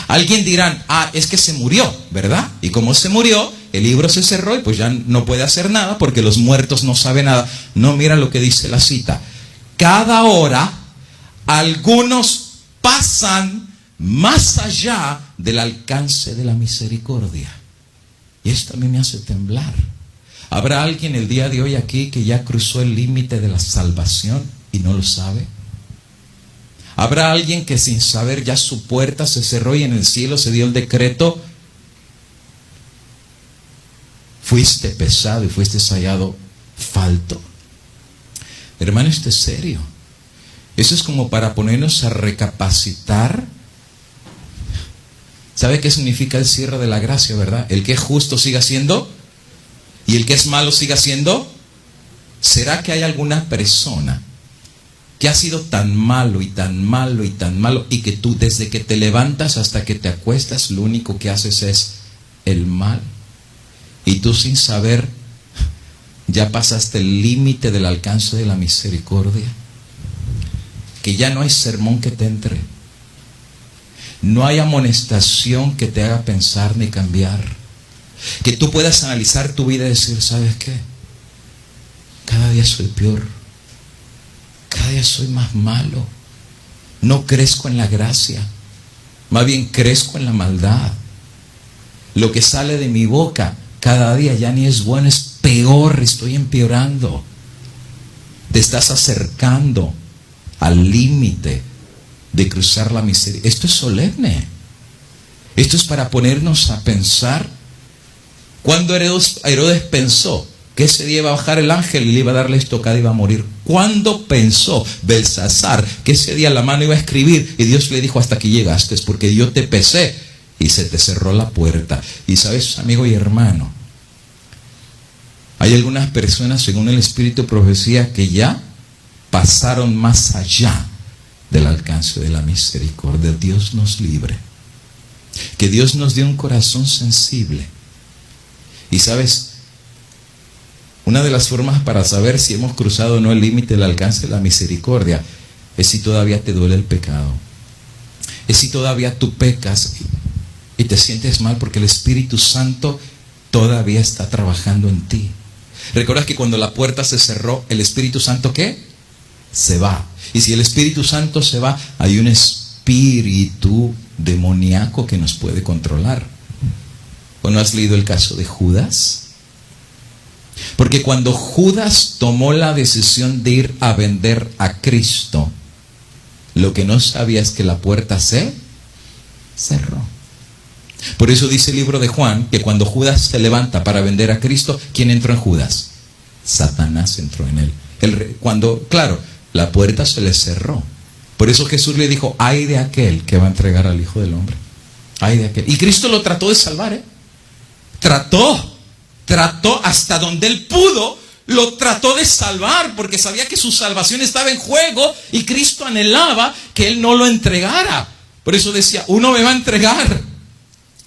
Alguien dirán, es que se murió, ¿verdad? Y como se murió, el libro se cerró y pues ya no puede hacer nada porque los muertos no saben nada. No, mira lo que dice la cita. Cada hora, algunos pasan más allá del alcance de la misericordia. Y esto a mí me hace temblar. ¿Habrá alguien el día de hoy aquí que ya cruzó el límite de la salvación y no lo sabe? ¿Habrá alguien que sin saber ya su puerta se cerró y en el cielo se dio el decreto? Fuiste pesado y fuiste hallado falto. Hermano, esto es serio. Eso es como para ponernos a recapacitar. ¿Sabe qué significa el cierre de la gracia, verdad? El que es justo siga siendo y el que es malo siga siendo. ¿Será que hay alguna persona que ha sido tan malo y tan malo y tan malo y que tú desde que te levantas hasta que te acuestas lo único que haces es el mal? Y tú sin saber, ya pasaste el límite del alcance de la misericordia. Que ya no hay sermón que te entre. No hay amonestación que te haga pensar ni cambiar. Que tú puedas analizar tu vida y decir, ¿sabes qué? Cada día soy peor. Cada día soy más malo. No crezco en la gracia. Más bien crezco en la maldad. Lo que sale de mi boca cada día ya ni es bueno, es peor. Estoy empeorando. Te estás acercando al límite de cruzar la miseria. Esto es solemne. Esto es para ponernos a pensar. Cuando Herodes pensó que ese día iba a bajar el ángel y le iba a dar la estocada y iba a morir. ¿Cuándo pensó Belsasar que ese día la mano iba a escribir y Dios le dijo, hasta aquí llegaste, porque yo te pesé y se te cerró la puerta? Y sabes, amigo y hermano, hay algunas personas, según el Espíritu de Profecía, que ya pasaron más allá del alcance de la misericordia. Dios nos libre. Que Dios nos dé un corazón sensible. Y sabes, una de las formas para saber si hemos cruzado o no el límite del alcance de la misericordia es si todavía te duele el pecado. Es si todavía tú pecas y te sientes mal porque el Espíritu Santo todavía está trabajando en ti. ¿Recuerdas que cuando la puerta se cerró, el Espíritu Santo qué? Se va. Y si el Espíritu Santo se va, hay un espíritu demoníaco que nos puede controlar. ¿O no has leído el caso de Judas? Porque cuando Judas tomó la decisión de ir a vender a Cristo, lo que no sabía es que la puerta se cerró. Por eso dice el libro de Juan que cuando Judas se levanta para vender a Cristo, ¿quién entró en Judas? Satanás entró en él. Claro, la puerta se le cerró. Por eso Jesús le dijo, ay de aquel que va a entregar al Hijo del Hombre. Ay de aquel. Y Cristo lo trató de salvar, Trató hasta donde él pudo, lo trató de salvar, porque sabía que su salvación estaba en juego y Cristo anhelaba que él no lo entregara. Por eso decía, uno me va a entregar.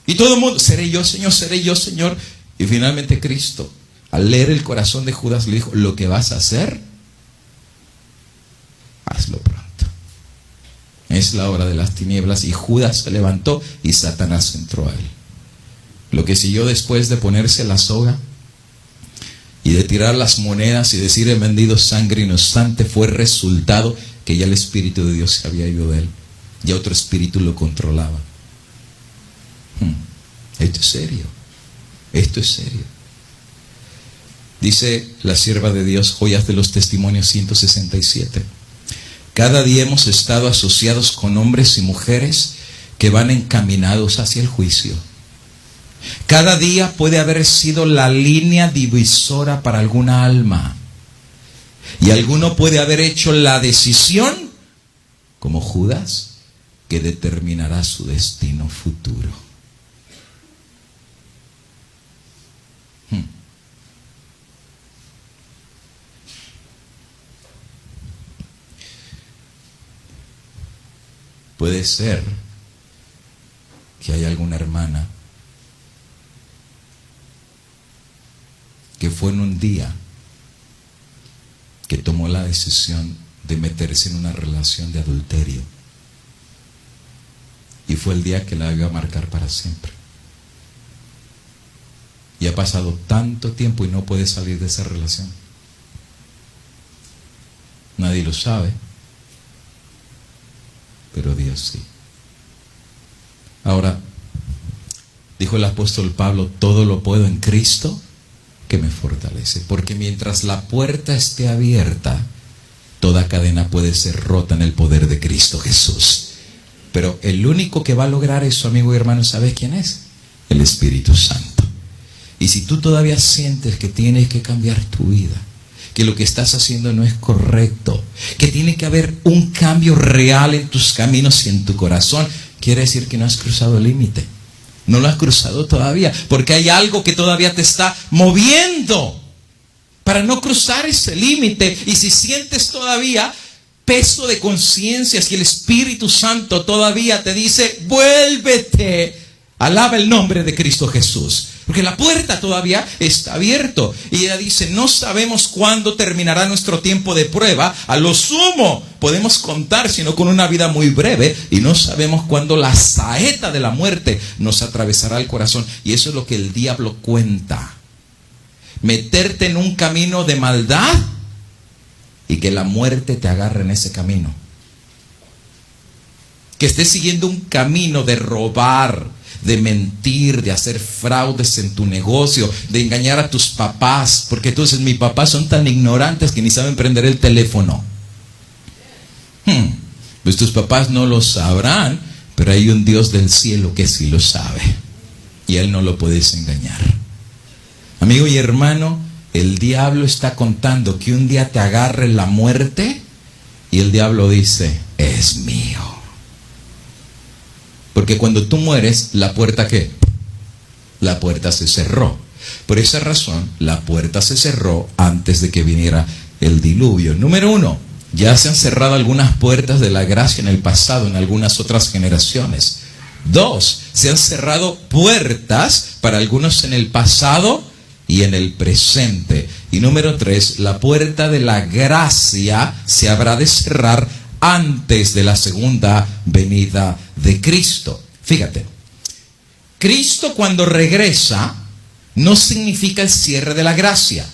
Y todo el mundo, seré yo, Señor. Y finalmente Cristo, al leer el corazón de Judas, le dijo, lo que vas a hacer, hazlo pronto. Es la hora de las tinieblas. Y Judas se levantó y Satanás entró a él. Lo que siguió después de ponerse la soga y de tirar las monedas y decir, he vendido sangre inocente, fue resultado que ya el Espíritu de Dios se había ido de él. Ya otro espíritu lo controlaba. Esto es serio. Esto es serio. Dice la sierva de Dios, Joyas de los Testimonios 167. Cada día hemos estado asociados con hombres y mujeres que van encaminados hacia el juicio. Cada día puede haber sido la línea divisora para alguna alma. Y alguno puede haber hecho la decisión, como Judas, que determinará su destino futuro. Puede ser que haya alguna hermana que fue en un día que tomó la decisión de meterse en una relación de adulterio. Y fue el día que la iba a marcar para siempre. Y ha pasado tanto tiempo y no puede salir de esa relación. Nadie lo sabe, pero Dios sí. Ahora, dijo el apóstol Pablo, todo lo puedo en Cristo que me fortalece. Porque mientras la puerta esté abierta, toda cadena puede ser rota en el poder de Cristo Jesús. Pero el único que va a lograr eso, amigo y hermano, ¿sabes quién es? El Espíritu Santo. Y si tú todavía sientes que tienes que cambiar tu vida, que lo que estás haciendo no es correcto, que tiene que haber un cambio real en tus caminos y en tu corazón, quiere decir que no has cruzado el límite. No lo has cruzado todavía, porque hay algo que todavía te está moviendo para no cruzar ese límite. Y si sientes todavía peso de conciencia, si el Espíritu Santo todavía te dice, vuélvete, alaba el nombre de Cristo Jesús. Porque la puerta todavía está abierta. Y ella dice, no sabemos cuándo terminará nuestro tiempo de prueba. A lo sumo podemos contar, sino con una vida muy breve. Y no sabemos cuándo la saeta de la muerte nos atravesará el corazón. Y eso es lo que el diablo cuenta. Meterte en un camino de maldad y que la muerte te agarre en ese camino. Que estés siguiendo un camino de robar, de mentir, de hacer fraudes en tu negocio, de engañar a tus papás, porque tú dices, mis papás son tan ignorantes que ni saben prender el teléfono. Pues tus papás no lo sabrán, pero hay un Dios del cielo que sí lo sabe, y a Él no lo puedes engañar. Amigo y hermano, el diablo está contando que un día te agarre la muerte, y el diablo dice, es mío. Porque cuando tú mueres, ¿la puerta qué? La puerta se cerró. Por esa razón, la puerta se cerró antes de que viniera el diluvio. Número 1, ya se han cerrado algunas puertas de la gracia en el pasado, en algunas otras generaciones. 2, se han cerrado puertas para algunos en el pasado y en el presente. Y número 3, la puerta de la gracia se habrá de cerrar antes de la segunda venida de Cristo. Fíjate, Cristo cuando regresa no significa el cierre de la gracia.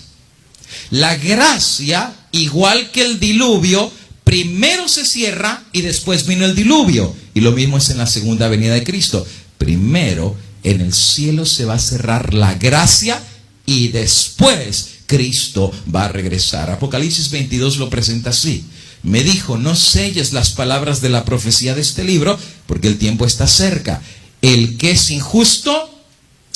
La gracia, igual que el diluvio, primero se cierra y después vino el diluvio. Y lo mismo es en la segunda venida de Cristo. Primero en el cielo se va a cerrar la gracia y después Cristo va a regresar. Apocalipsis 22 lo presenta así. Me dijo, no selles las palabras de la profecía de este libro, porque el tiempo está cerca. El que es injusto,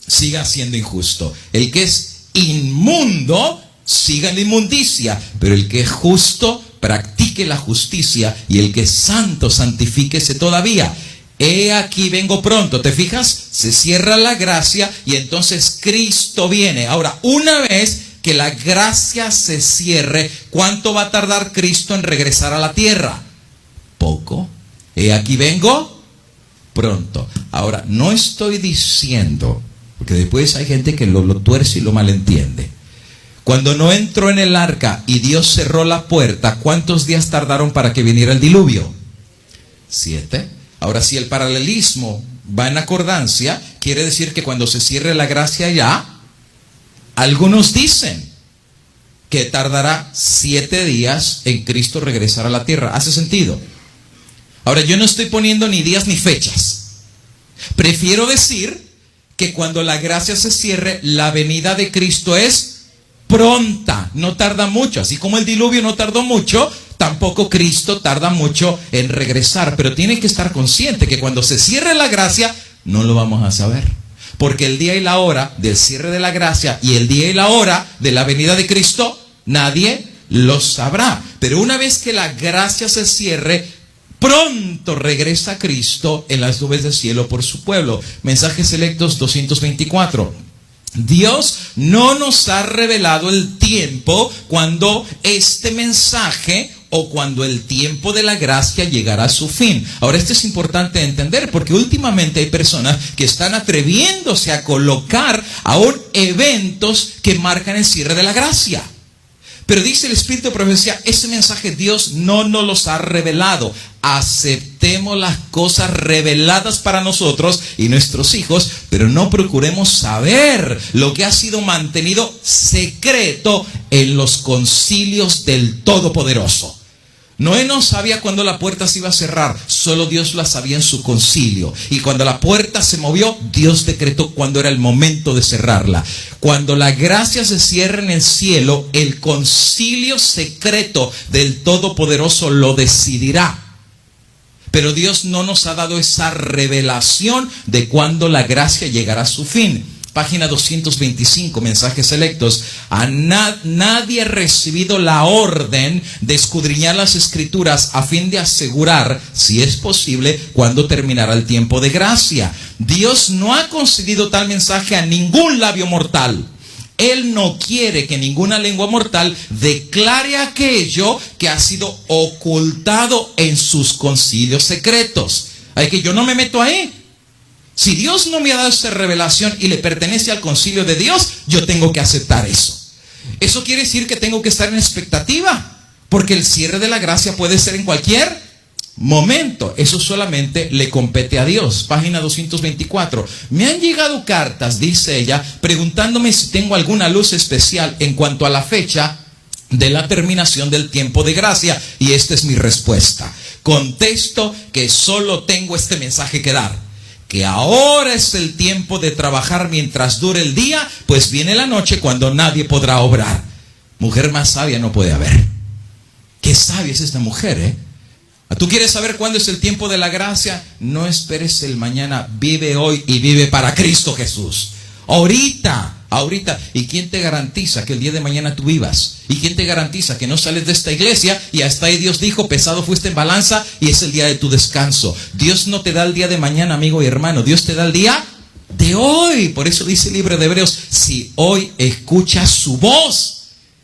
siga siendo injusto. El que es inmundo, siga en la inmundicia. Pero el que es justo, practique la justicia. Y el que es santo, santifíquese todavía. He aquí vengo pronto. ¿Te fijas? Se cierra la gracia y entonces Cristo viene. Ahora, una vez que la gracia se cierre, ¿cuánto va a tardar Cristo en regresar a la tierra? Poco. He aquí vengo pronto. Ahora, no estoy diciendo, porque después hay gente que lo tuerce y lo malentiende. Cuando no entró en el arca y Dios cerró la puerta, ¿cuántos días tardaron para que viniera el diluvio? 7. Ahora, si el paralelismo va en acordancia, quiere decir que cuando se cierre la gracia ya, algunos dicen que tardará 7 días en Cristo regresar a la tierra. ¿Hace sentido? Ahora, yo no estoy poniendo ni días ni fechas. Prefiero decir que cuando la gracia se cierre, la venida de Cristo es pronta, no tarda mucho. Así como el diluvio no tardó mucho, tampoco Cristo tarda mucho en regresar. Pero tienen que estar consciente que cuando se cierre la gracia, no lo vamos a saber. Porque el día y la hora del cierre de la gracia y el día y la hora de la venida de Cristo, nadie lo sabrá. Pero una vez que la gracia se cierre, pronto regresa Cristo en las nubes del cielo por su pueblo. Mensajes Selectos 224. Dios no nos ha revelado el tiempo cuando este mensaje o cuando el tiempo de la gracia llegará a su fin. Ahora, esto es importante entender porque últimamente hay personas que están atreviéndose a colocar aún eventos que marcan el cierre de la gracia. Pero dice el Espíritu de Profecía, ese mensaje Dios no nos los ha revelado. Aceptemos las cosas reveladas para nosotros y nuestros hijos, pero no procuremos saber lo que ha sido mantenido secreto en los concilios del Todopoderoso. Noé no sabía cuándo la puerta se iba a cerrar, solo Dios la sabía en su concilio. Y cuando la puerta se movió, Dios decretó cuándo era el momento de cerrarla. Cuando la gracia se cierre en el cielo, el concilio secreto del Todopoderoso lo decidirá. Pero Dios no nos ha dado esa revelación de cuándo la gracia llegará a su fin. Página 225, mensajes selectos. Nadie ha recibido la orden de escudriñar las escrituras a fin de asegurar, si es posible, cuándo terminará el tiempo de gracia. Dios no ha concedido tal mensaje a ningún labio mortal. Él no quiere que ninguna lengua mortal declare aquello que ha sido ocultado en sus concilios secretos. Hay que yo no me meto ahí. Si Dios no me ha dado esta revelación y le pertenece al concilio de Dios, yo tengo que aceptar eso. Eso quiere decir que tengo que estar en expectativa, porque el cierre de la gracia puede ser en cualquier momento. Eso solamente le compete a Dios. Página 224. Me han llegado cartas, dice ella, preguntándome si tengo alguna luz especial en cuanto a la fecha de la terminación del tiempo de gracia. Y esta es mi respuesta. Contesto que solo tengo este mensaje que dar: que ahora es el tiempo de trabajar mientras dure el día, pues viene la noche cuando nadie podrá obrar. Mujer más sabia no puede haber. Qué sabia es esta mujer, ¿eh? ¿Tú quieres saber cuándo es el tiempo de la gracia? No esperes el mañana, vive hoy y vive para Cristo Jesús. Ahorita. ¿Y quién te garantiza que el día de mañana tú vivas? ¿Y quién te garantiza que no sales de esta iglesia y hasta ahí Dios dijo, pesado fuiste en balanza y es el día de tu descanso? Dios no te da el día de mañana, amigo y hermano. Dios te da el día de hoy. Por eso dice el libro de Hebreos, si hoy escuchas su voz.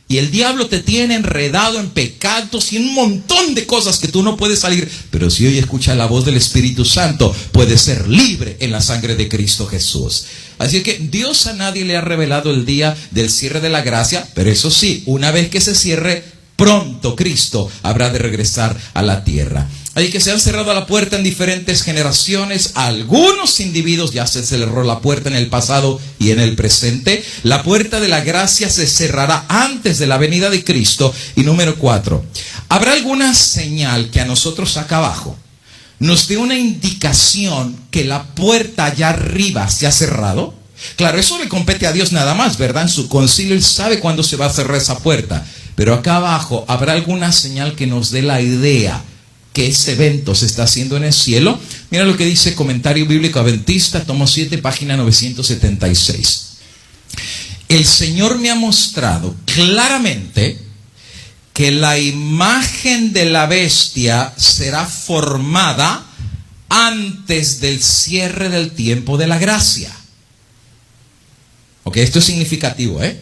Y el diablo te tiene enredado en pecados y un montón de cosas que tú no puedes salir. Pero si hoy escuchas la voz del Espíritu Santo, puedes ser libre en la sangre de Cristo Jesús. Así que Dios a nadie le ha revelado el día del cierre de la gracia. Pero eso sí, una vez que se cierre, pronto Cristo habrá de regresar a la tierra. Así que se han cerrado la puerta en diferentes generaciones. A algunos individuos ya se cerró la puerta en el pasado y en el presente. La puerta de la gracia se cerrará antes de la venida de Cristo. Y número 4, ¿habrá alguna señal que a nosotros acá abajo nos dé una indicación que la puerta allá arriba se ha cerrado? Claro, eso le compete a Dios nada más, ¿verdad? En su concilio Él sabe cuándo se va a cerrar esa puerta. Pero acá abajo, ¿habrá alguna señal que nos dé la idea que ese evento se está haciendo en el cielo? Mira lo que dice Comentario Bíblico Adventista, tomo 7, página 976. El Señor me ha mostrado claramente que la imagen de la bestia será formada antes del cierre del tiempo de la gracia. Ok, esto es significativo, ¿eh?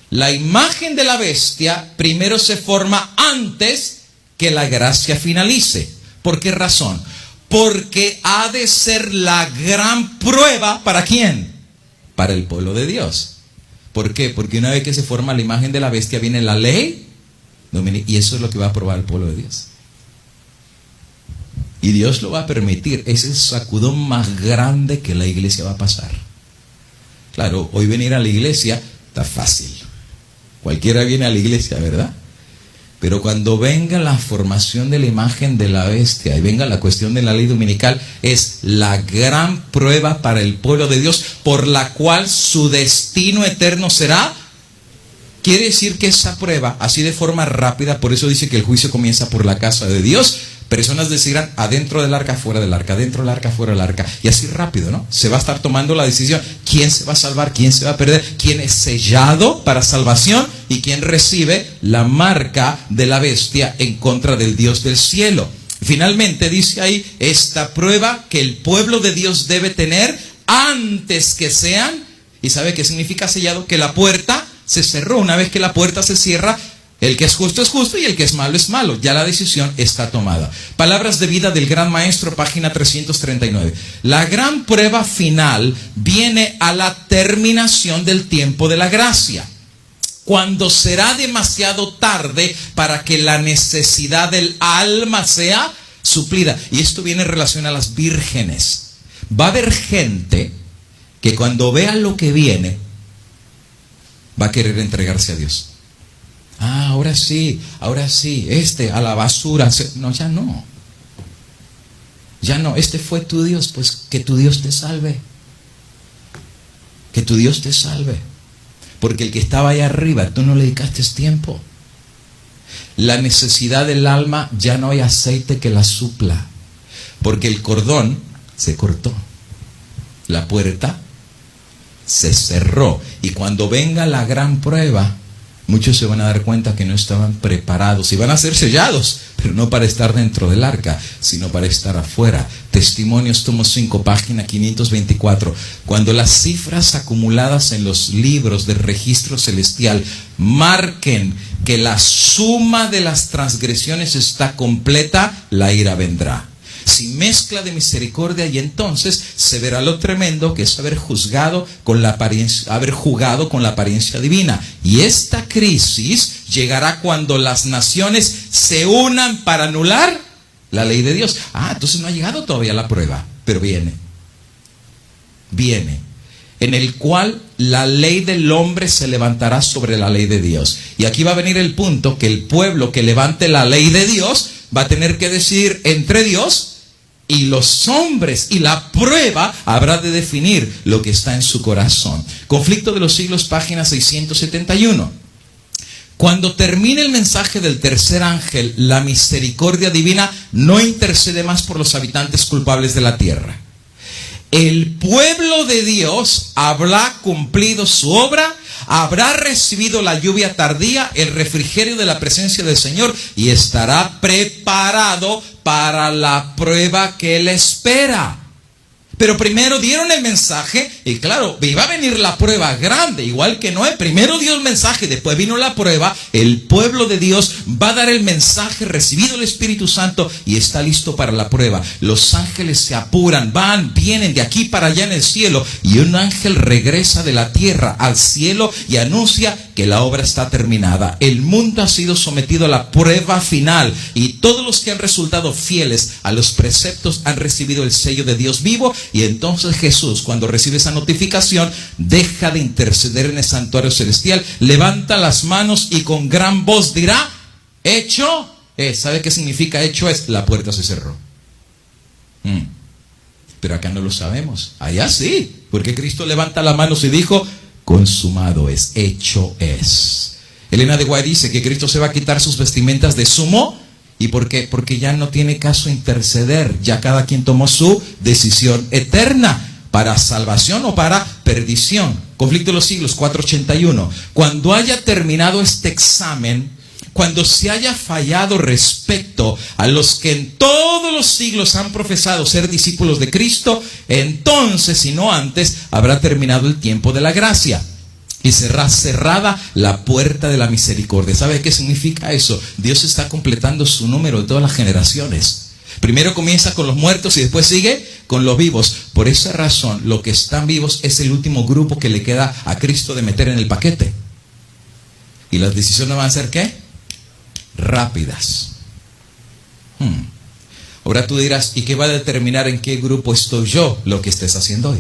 La imagen de la bestia primero se forma antes que la gracia finalice. ¿Por qué razón? Porque ha de ser la gran prueba. ¿Para quién? Para el pueblo de Dios. ¿Por qué? Porque una vez que se forma la imagen de la bestia viene la ley, y eso es lo que va a probar el pueblo de Dios. Y Dios lo va a permitir. Ese es el sacudón más grande que la iglesia va a pasar. Claro, hoy venir a la iglesia está fácil. Cualquiera viene a la iglesia, ¿verdad? Pero cuando venga la formación de la imagen de la bestia y venga la cuestión de la ley dominical, es la gran prueba para el pueblo de Dios, por la cual su destino eterno será. Quiere decir que esa prueba, así de forma rápida, por eso dice que el juicio comienza por la casa de Dios. Personas decirán adentro del arca, fuera del arca, adentro del arca, fuera del arca. Y así rápido, ¿no? Se va a estar tomando la decisión. ¿Quién se va a salvar? ¿Quién se va a perder? ¿Quién es sellado para salvación? ¿Y quién recibe la marca de la bestia en contra del Dios del cielo? Finalmente dice ahí, esta prueba que el pueblo de Dios debe tener antes que sean. ¿Y sabe qué significa sellado? Que la puerta se cerró. Una vez que la puerta se cierra, el que es justo y el que es malo. Ya la decisión está tomada. Palabras de vida del Gran Maestro, página 339. La gran prueba final viene a la terminación del tiempo de la gracia, cuando será demasiado tarde para que la necesidad del alma sea suplida. Y esto viene en relación a las vírgenes. Va a haber gente que cuando vea lo que viene va a querer entregarse a Dios. Ahora sí, a la basura. No, ya no. Ya no, fue tu Dios, pues que tu Dios te salve. Que tu Dios te salve. Porque el que estaba allá arriba, tú no le dedicaste tiempo. La necesidad del alma, ya no hay aceite que la supla. Porque el cordón se cortó. La puerta se cerró. Y cuando venga la gran prueba, muchos se van a dar cuenta que no estaban preparados y van a ser sellados, pero no para estar dentro del arca, sino para estar afuera. Testimonios, tomo 5, página 524. Cuando las cifras acumuladas en los libros del registro celestial marquen que la suma de las transgresiones está completa, la ira vendrá. y mezcla de misericordia, y entonces se verá lo tremendo que es haber jugado con la apariencia divina. Y esta crisis llegará cuando las naciones se unan para anular la ley de Dios. Entonces no ha llegado todavía la prueba, pero viene, en el cual la ley del hombre se levantará sobre la ley de Dios. Y aquí va a venir el punto, que el pueblo que levante la ley de Dios va a tener que decidir entre Dios y los hombres, y la prueba habrá de definir lo que está en su corazón. Conflicto de los siglos, página 671. Cuando termine el mensaje del tercer ángel, la misericordia divina no intercede más por los habitantes culpables de la tierra. El pueblo de Dios habrá cumplido su obra, habrá recibido la lluvia tardía, el refrigerio de la presencia del Señor, y estará preparado para la prueba que le espera. Pero primero dieron el mensaje, y claro, iba a venir la prueba grande, igual que Noé. Primero dio el mensaje, después vino la prueba. El pueblo de Dios va a dar el mensaje, recibido el Espíritu Santo, y está listo para la prueba. Los ángeles se apuran, vienen de aquí para allá en el cielo, y un ángel regresa de la tierra al cielo y anuncia que la obra está terminada. El mundo ha sido sometido a la prueba final, y todos los que han resultado fieles a los preceptos han recibido el sello de Dios vivo. Y entonces Jesús, cuando recibe esa notificación, deja de interceder en el santuario celestial, levanta las manos y con gran voz dirá: hecho es. ¿Sabe qué significa hecho es? La puerta se cerró. Pero acá no lo sabemos. Allá sí, porque Cristo levanta las manos y dijo: consumado es, hecho es. Elena de White dice que Cristo se va a quitar sus vestimentas de sumo. ¿Y por qué? Porque ya no tiene caso interceder. Ya cada quien tomó su decisión eterna, para salvación o para perdición. Conflicto de los siglos, 481. Cuando haya terminado este examen, cuando se haya fallado respecto a los que en todos los siglos han profesado ser discípulos de Cristo, entonces, si no antes, habrá terminado el tiempo de la gracia. Y será cerrada la puerta de la misericordia. ¿Sabe qué significa eso? Dios está completando su número de todas las generaciones. Primero comienza con los muertos y después sigue con los vivos. Por esa razón, los que están vivos es el último grupo que le queda a Cristo de meter en el paquete. Y las decisiones van a ser ¿qué? Rápidas. Ahora tú dirás: ¿y qué va a determinar en qué grupo estoy yo? Lo que estés haciendo hoy.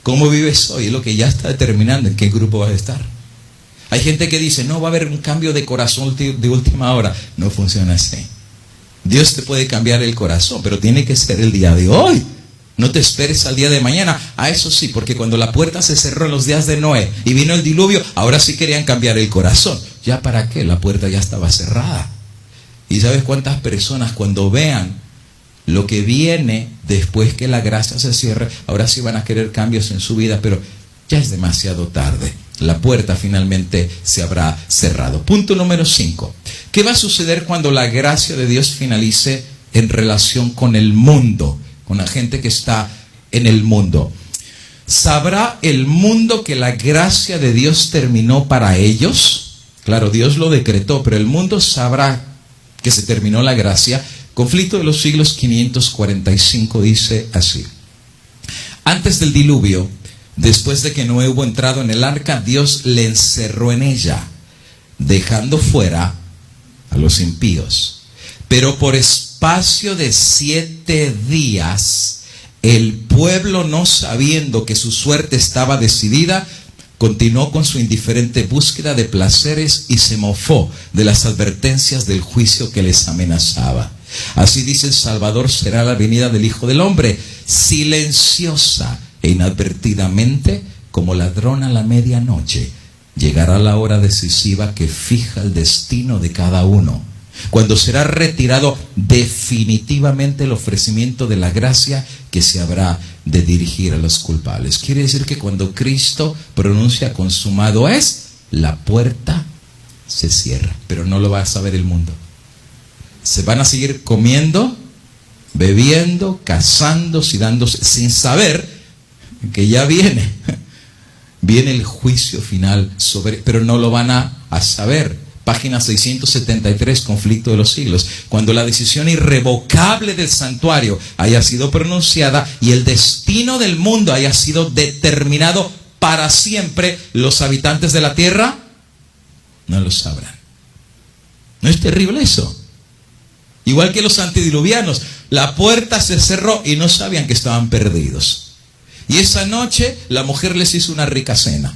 ¿Cómo vives hoy? Es lo que ya está determinando en qué grupo vas a estar. Hay gente que dice: no, va a haber un cambio de corazón de última hora. No funciona así. Dios te puede cambiar el corazón, pero tiene que ser el día de hoy. No te esperes al día de mañana. Eso sí, porque cuando la puerta se cerró en los días de Noé y vino el diluvio, ahora sí querían cambiar el corazón. ¿Ya para qué? La puerta ya estaba cerrada. ¿Y sabes cuántas personas, cuando vean lo que viene después que la gracia se cierre, ahora sí van a querer cambios en su vida? Pero ya es demasiado tarde. La puerta finalmente se habrá cerrado. Punto número 5. ¿Qué va a suceder cuando la gracia de Dios finalice en relación con el mundo? Con la gente que está en el mundo. ¿Sabrá el mundo que la gracia de Dios terminó para ellos? Claro, Dios lo decretó, pero el mundo sabrá que se terminó la gracia. Conflicto de los siglos, 545, dice así: antes del diluvio, después de que Noé hubo entrado en el arca, Dios le encerró en ella, dejando fuera a los impíos. Pero por espacio de 7 días, el pueblo, no sabiendo que su suerte estaba decidida, continuó con su indiferente búsqueda de placeres y se mofó de las advertencias del juicio que les amenazaba. Así dice el Salvador: será la venida del Hijo del Hombre, silenciosa e inadvertidamente, como ladrón a la medianoche. Llegará la hora decisiva que fija el destino de cada uno, cuando será retirado definitivamente el ofrecimiento de la gracia que se habrá de dirigir a los culpables. Quiere decir que cuando Cristo pronuncia consumado es, la puerta se cierra, pero no lo va a saber el mundo. Se van a seguir comiendo, bebiendo, casándose y dándose, sin saber que ya viene el juicio final pero no lo van a saber. Página 673, Conflicto de los siglos. Cuando la decisión irrevocable del santuario haya sido pronunciada y el destino del mundo haya sido determinado para siempre, los habitantes de la tierra no lo sabrán. ¿No es terrible eso? Igual que los antediluvianos, la puerta se cerró y no sabían que estaban perdidos. Y esa noche la mujer les hizo una rica cena.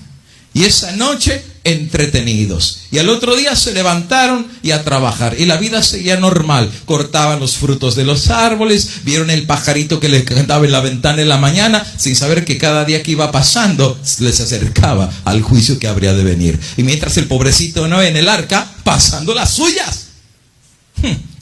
Y esa noche entretenidos. Y al otro día se levantaron y a trabajar. Y la vida seguía normal. Cortaban los frutos de los árboles. Vieron el pajarito que les cantaba en la ventana en la mañana, sin saber que cada día que iba pasando les acercaba al juicio que habría de venir. Y mientras el pobrecito Noé en el arca, pasando las suyas.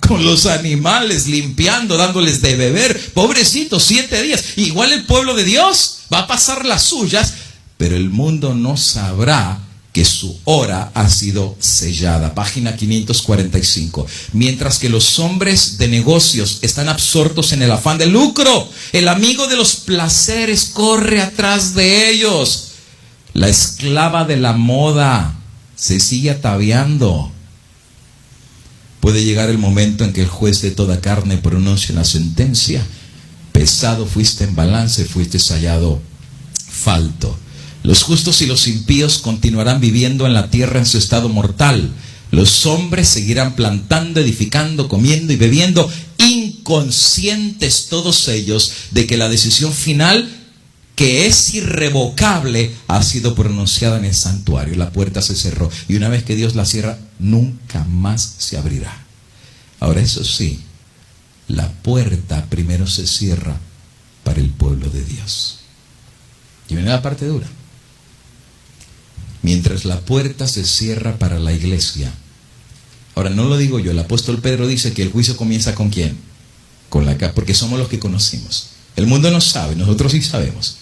Con los animales, limpiando, dándoles de beber. Pobrecito, 7 días. Igual el pueblo de Dios va a pasar las suyas. Pero el mundo no sabrá que su hora ha sido sellada. Página 545. Mientras que los hombres de negocios están absortos en el afán de lucro, el amigo de los placeres corre atrás de ellos. La esclava de la moda se sigue ataviando. Puede llegar el momento en que el juez de toda carne pronuncie la sentencia. Pesado fuiste en balance, fuiste hallado falto. Los justos y los impíos continuarán viviendo en la tierra en su estado mortal. Los hombres seguirán plantando, edificando, comiendo y bebiendo, inconscientes todos ellos de que la decisión final, que es irrevocable, ha sido pronunciada en el santuario. La puerta se cerró y una vez que Dios la cierra, nunca más se abrirá. Ahora, eso sí, la puerta primero se cierra para el pueblo de Dios. Y viene la parte dura. Mientras la puerta se cierra para la iglesia. Ahora, no lo digo yo, el apóstol Pedro dice que el juicio comienza ¿con quién? Con la casa, porque somos los que conocimos. El mundo no sabe, nosotros sí sabemos.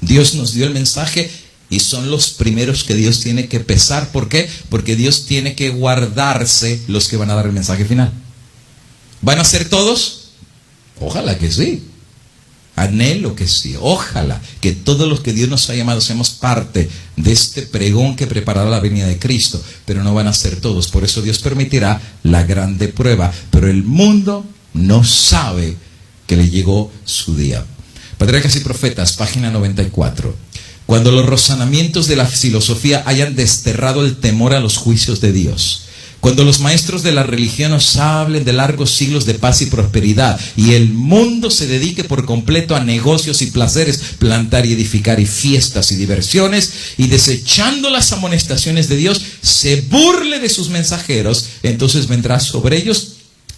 Dios nos dio el mensaje y son los primeros que Dios tiene que pesar. ¿Por qué? Porque Dios tiene que guardarse los que van a dar el mensaje final. ¿Van a ser todos? Ojalá que sí. Anhelo que sí, ojalá que todos los que Dios nos ha llamado seamos parte de este pregón que preparará la venida de Cristo, pero no van a ser todos. Por eso Dios permitirá la grande prueba, pero el mundo no sabe que le llegó su día. Patriarcas y Profetas, página 94. Cuando los razonamientos de la filosofía hayan desterrado el temor a los juicios de Dios, cuando los maestros de la religión nos hablen de largos siglos de paz y prosperidad y el mundo se dedique por completo a negocios y placeres, plantar y edificar y fiestas y diversiones, y desechando las amonestaciones de Dios, se burle de sus mensajeros, entonces vendrá sobre ellos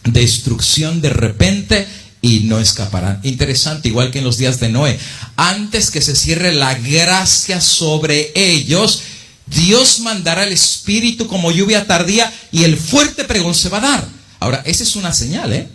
destrucción de repente y no escaparán. Interesante, igual que en los días de Noé. Antes que se cierre la gracia sobre ellos, Dios mandará el Espíritu como lluvia tardía y el fuerte pregón se va a dar. Ahora, esa es una señal,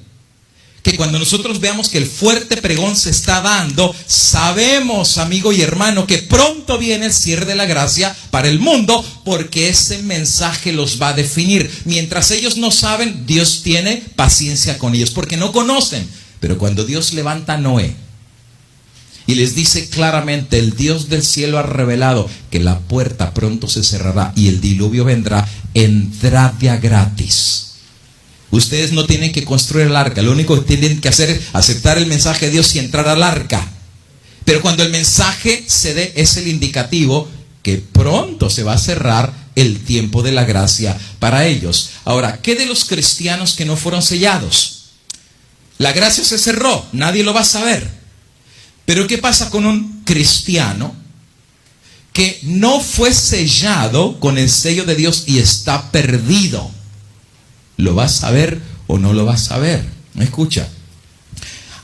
que cuando nosotros veamos que el fuerte pregón se está dando, sabemos, amigo y hermano, que pronto viene el cierre de la gracia para el mundo, porque ese mensaje los va a definir. Mientras ellos no saben, Dios tiene paciencia con ellos, porque no conocen. Pero cuando Dios levanta a Noé y les dice claramente, el Dios del cielo ha revelado que la puerta pronto se cerrará y el diluvio vendrá, entrad ya gratis. Ustedes no tienen que construir el arca, lo único que tienen que hacer es aceptar el mensaje de Dios y entrar al arca. Pero cuando el mensaje se dé, es el indicativo que pronto se va a cerrar el tiempo de la gracia para ellos. Ahora, ¿qué de los cristianos que no fueron sellados? La gracia se cerró, nadie lo va a saber. Pero ¿qué pasa con un cristiano que no fue sellado con el sello de Dios y está perdido? ¿Lo va a saber o no lo va a saber? Escucha.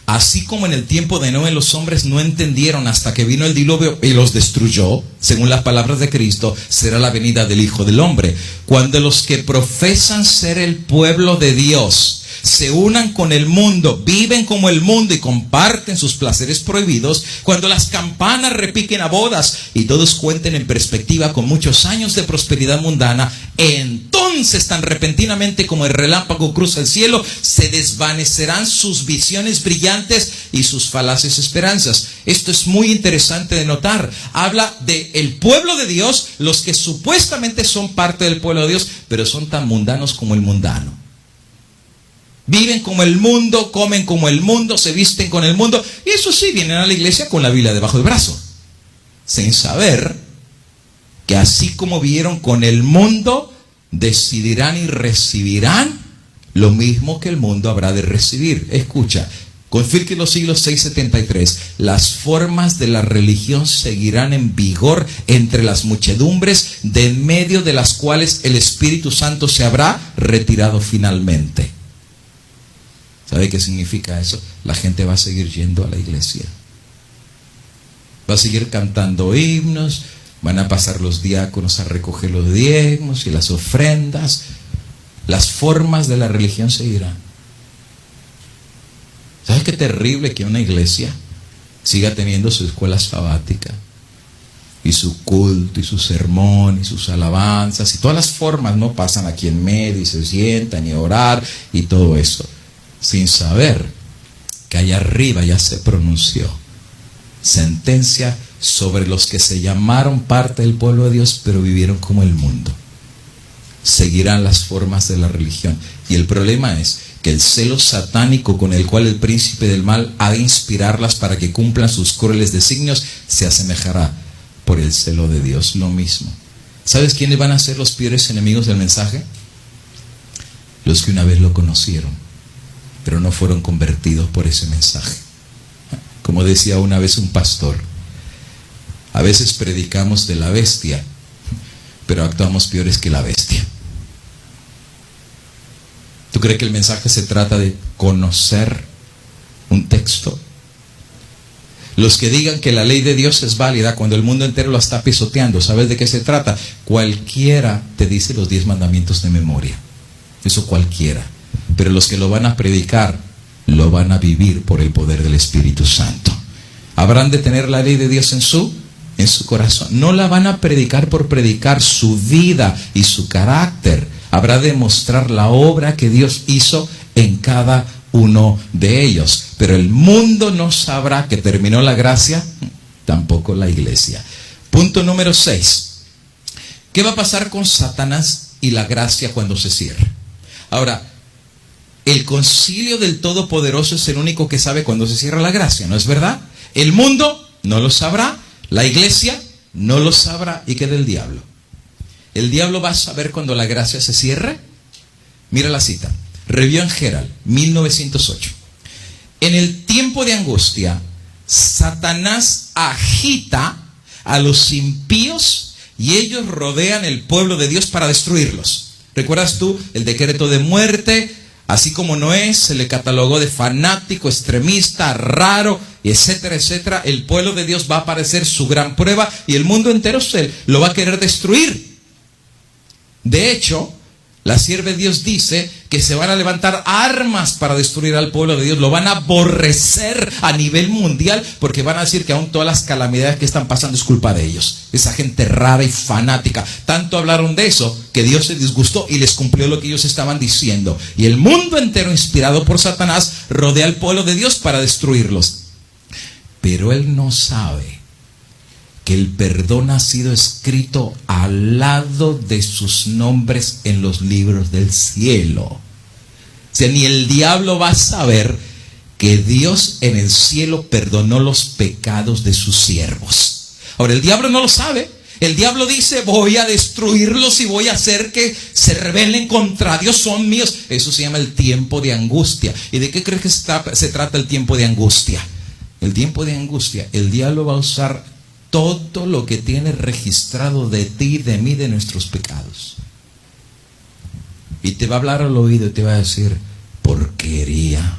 Así como en el tiempo de Noé los hombres no entendieron hasta que vino el diluvio y los destruyó, según las palabras de Cristo, será la venida del Hijo del Hombre. Cuando los que profesan ser el pueblo de Dios se unan con el mundo, viven como el mundo y comparten sus placeres prohibidos, cuando las campanas repiquen a bodas y todos cuenten en perspectiva con muchos años de prosperidad mundana, entonces entonces tan repentinamente como el relámpago cruza el cielo, se desvanecerán sus visiones brillantes y sus falaces esperanzas. Esto es muy interesante de notar. Habla de el pueblo de Dios, los que supuestamente son parte del pueblo de Dios, pero son tan mundanos como el mundano. Viven como el mundo, comen como el mundo, se visten con el mundo. Y eso sí, vienen a la iglesia con la Biblia debajo del brazo, sin saber que así como vivieron con el mundo, decidirán y recibirán lo mismo que el mundo habrá de recibir. Escucha, con Firkin los siglos 673, las formas de la religión seguirán en vigor entre las muchedumbres, de en medio de las cuales el Espíritu Santo se habrá retirado finalmente. ¿Sabe qué significa eso? La gente va a seguir yendo a la iglesia. Va a seguir cantando himnos, van a pasar los diáconos a recoger los diezmos y las ofrendas. Las formas de la religión seguirán. ¿Sabes qué terrible que una iglesia siga teniendo su escuela sabática y su culto y su sermón y sus alabanzas y todas las formas no pasan aquí en medio y se sientan y orar y todo eso, sin saber que allá arriba ya se pronunció sentencia sobre los que se llamaron parte del pueblo de Dios, pero vivieron como el mundo. Seguirán las formas de la religión. Y el problema es que el celo satánico con el cual el príncipe del mal ha de inspirarlas para que cumplan sus crueles designios se asemejará por el celo de Dios. Lo mismo. ¿Sabes quiénes van a ser los peores enemigos del mensaje? Los que una vez lo conocieron, pero no fueron convertidos por ese mensaje. Como decía una vez un pastor, a veces predicamos de la bestia, pero actuamos peores que la bestia. ¿Tú crees que el mensaje se trata de conocer un texto? Los que digan que la ley de Dios es válida cuando el mundo entero lo está pisoteando, ¿sabes de qué se trata? Cualquiera te dice los 10 mandamientos de memoria. Eso cualquiera. Pero los que lo van a predicar, lo van a vivir por el poder del Espíritu Santo. Habrán de tener la ley de Dios en su corazón. No la van a predicar por predicar, su vida y su carácter habrá de mostrar la obra que Dios hizo en cada uno de ellos. Pero el mundo no sabrá que terminó la gracia, tampoco la iglesia. Punto número 6. ¿Qué va a pasar con Satanás y la gracia cuando se cierre? Ahora, el concilio del Todopoderoso es el único que sabe cuando se cierra la gracia, ¿no es verdad? El mundo no lo sabrá, la iglesia no lo sabrá. ¿Y qué del diablo? ¿El diablo va a saber cuando la gracia se cierre? Mira la cita. Review en Herald, 1908. En el tiempo de angustia, Satanás agita a los impíos y ellos rodean el pueblo de Dios para destruirlos. ¿Recuerdas tú el decreto de muerte? Así como Noé se le catalogó de fanático, extremista, raro, etcétera, etcétera, el pueblo de Dios va a aparecer su gran prueba y el mundo entero lo va a querer destruir. De hecho, la sierva de Dios dice que se van a levantar armas para destruir al pueblo de Dios. Lo van a aborrecer a nivel mundial porque van a decir que aún todas las calamidades que están pasando es culpa de ellos. Esa gente rara y fanática. Tanto hablaron de eso que Dios se disgustó y les cumplió lo que ellos estaban diciendo. Y el mundo entero, inspirado por Satanás, rodea al pueblo de Dios para destruirlos. Pero él no sabe que el perdón ha sido escrito al lado de sus nombres en los libros del cielo. O sea, ni el diablo va a saber que Dios en el cielo perdonó los pecados de sus siervos. Ahora, el diablo no lo sabe. El diablo dice, voy a destruirlos y voy a hacer que se rebelen contra Dios, son míos. Eso se llama el tiempo de angustia. ¿Y de qué crees que se trata el tiempo de angustia? El tiempo de angustia, el diablo va a usar todo lo que tiene registrado de ti, de mí, de nuestros pecados. Y te va a hablar al oído y te va a decir, porquería.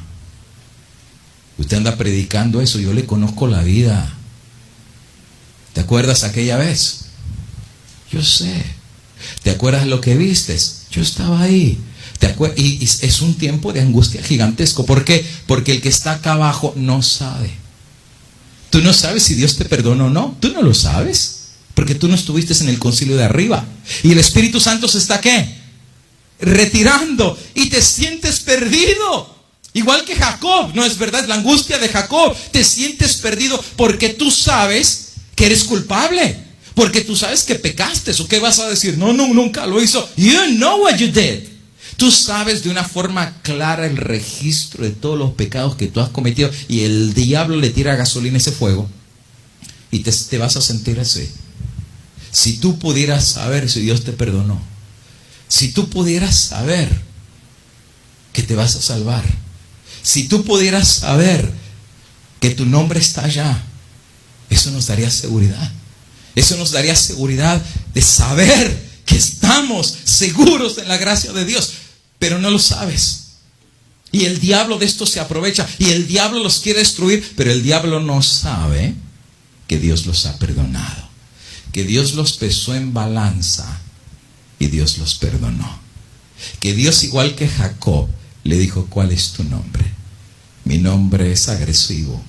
Usted anda predicando eso, yo le conozco la vida. ¿Te acuerdas aquella vez? Yo sé. ¿Te acuerdas lo que vistes? Yo estaba ahí. Y es un tiempo de angustia gigantesco. ¿Por qué? Porque el que está acá abajo no sabe. Tú no sabes si Dios te perdona o no. Tú no lo sabes. Porque tú no estuviste en el concilio de arriba. Y el Espíritu Santo se está ¿qué? retirando y te sientes perdido. Igual que Jacob, ¿no es verdad? La angustia de Jacob. Te sientes perdido porque tú sabes que eres culpable. Porque tú sabes que pecaste. ¿O qué vas a decir? No, nunca lo hizo. You know what you did. Tú sabes de una forma clara el registro de todos los pecados que tú has cometido. Y el diablo le tira gasolina a ese fuego. Y te vas a sentir así. Si tú pudieras saber si Dios te perdonó. Si tú pudieras saber que te vas a salvar. Si tú pudieras saber que tu nombre está allá. Eso nos daría seguridad. Eso nos daría seguridad de saber que estamos seguros en la gracia de Dios. Pero no lo sabes. Y el diablo de esto se aprovecha. Y el diablo los quiere destruir. Pero el diablo no sabe que Dios los ha perdonado. Que Dios los pesó en balanza. Y Dios los perdonó. Que Dios, igual que Jacob, le dijo: ¿cuál es tu nombre? Mi nombre es agresivo.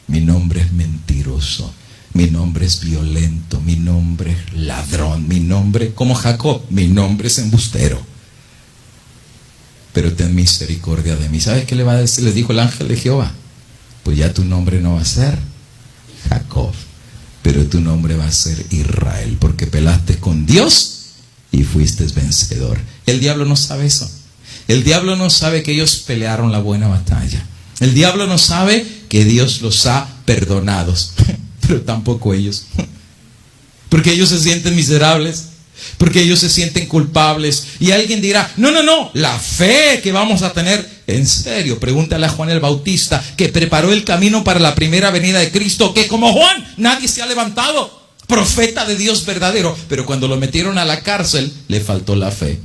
Mi nombre es mentiroso. Mi nombre es violento. Mi nombre es ladrón. Mi nombre, como Jacob, mi nombre es embustero. Pero ten misericordia de mí. ¿Sabes qué le va a decir? Le dijo el ángel de Jehová: pues ya tu nombre no va a ser Jacob, pero tu nombre va a ser Israel, porque pelaste con Dios y fuiste vencedor. El diablo no sabe eso. El diablo no sabe que ellos pelearon la buena batalla. El diablo no sabe que Dios los ha perdonado. Pero tampoco ellos. Porque ellos se sienten miserables. Porque ellos se sienten culpables. Y alguien dirá: no, la fe que vamos a tener. En serio, pregúntale a Juan el Bautista, que preparó el camino para la primera venida de Cristo, que como Juan nadie se ha levantado. Profeta de Dios verdadero. Pero cuando lo metieron a la cárcel, le faltó la fe.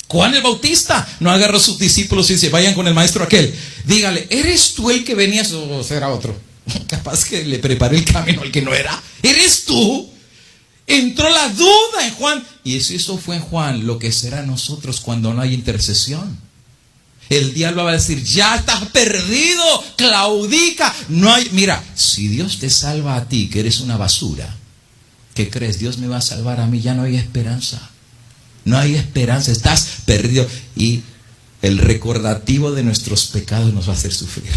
Juan el Bautista no agarró a sus discípulos y dice: vayan con el maestro aquel, dígale: ¿eres tú el que venías o será otro? Capaz que le preparé el camino al que no era. ¿Eres tú? Entró la duda en Juan. Y eso fue en Juan lo que será en nosotros cuando no hay intercesión. El diablo va a decir: ya estás perdido, claudica. No hay. Mira, si Dios te salva a ti, que eres una basura, ¿qué crees? Dios me va a salvar a mí. Ya no hay esperanza. No hay esperanza, estás perdido. Y el recordativo de nuestros pecados nos va a hacer sufrir.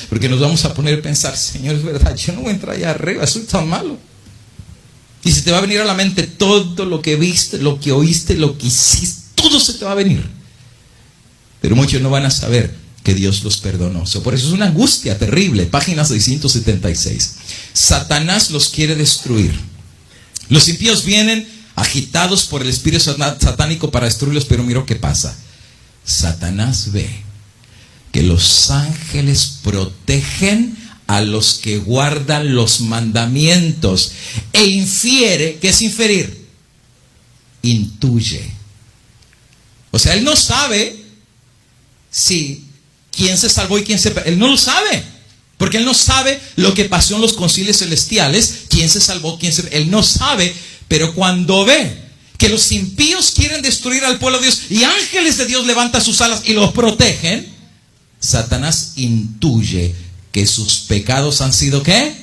Porque nos vamos a poner a pensar: Señor, es verdad, yo no voy a entrar allá arriba, soy tan malo. Y se te va a venir a la mente todo lo que viste, lo que oíste, lo que hiciste, todo se te va a venir. Pero muchos no van a saber que Dios los perdonó. Por eso es una angustia terrible. Página 676. Satanás los quiere destruir. Los impíos vienen agitados por el espíritu satánico para destruirlos, pero mira qué pasa. Satanás ve que los ángeles protegen a los que guardan los mandamientos e infiere. ¿Qué es inferir? Intuye. O sea, él no sabe si quién se salvó y quién se perdió. Él no lo sabe, porque él no sabe lo que pasó en los concilios celestiales, quién se salvó, quién se... Él no sabe. Pero cuando ve que los impíos quieren destruir al pueblo de Dios y ángeles de Dios levantan sus alas y los protegen, Satanás intuye que sus pecados han sido ¿qué?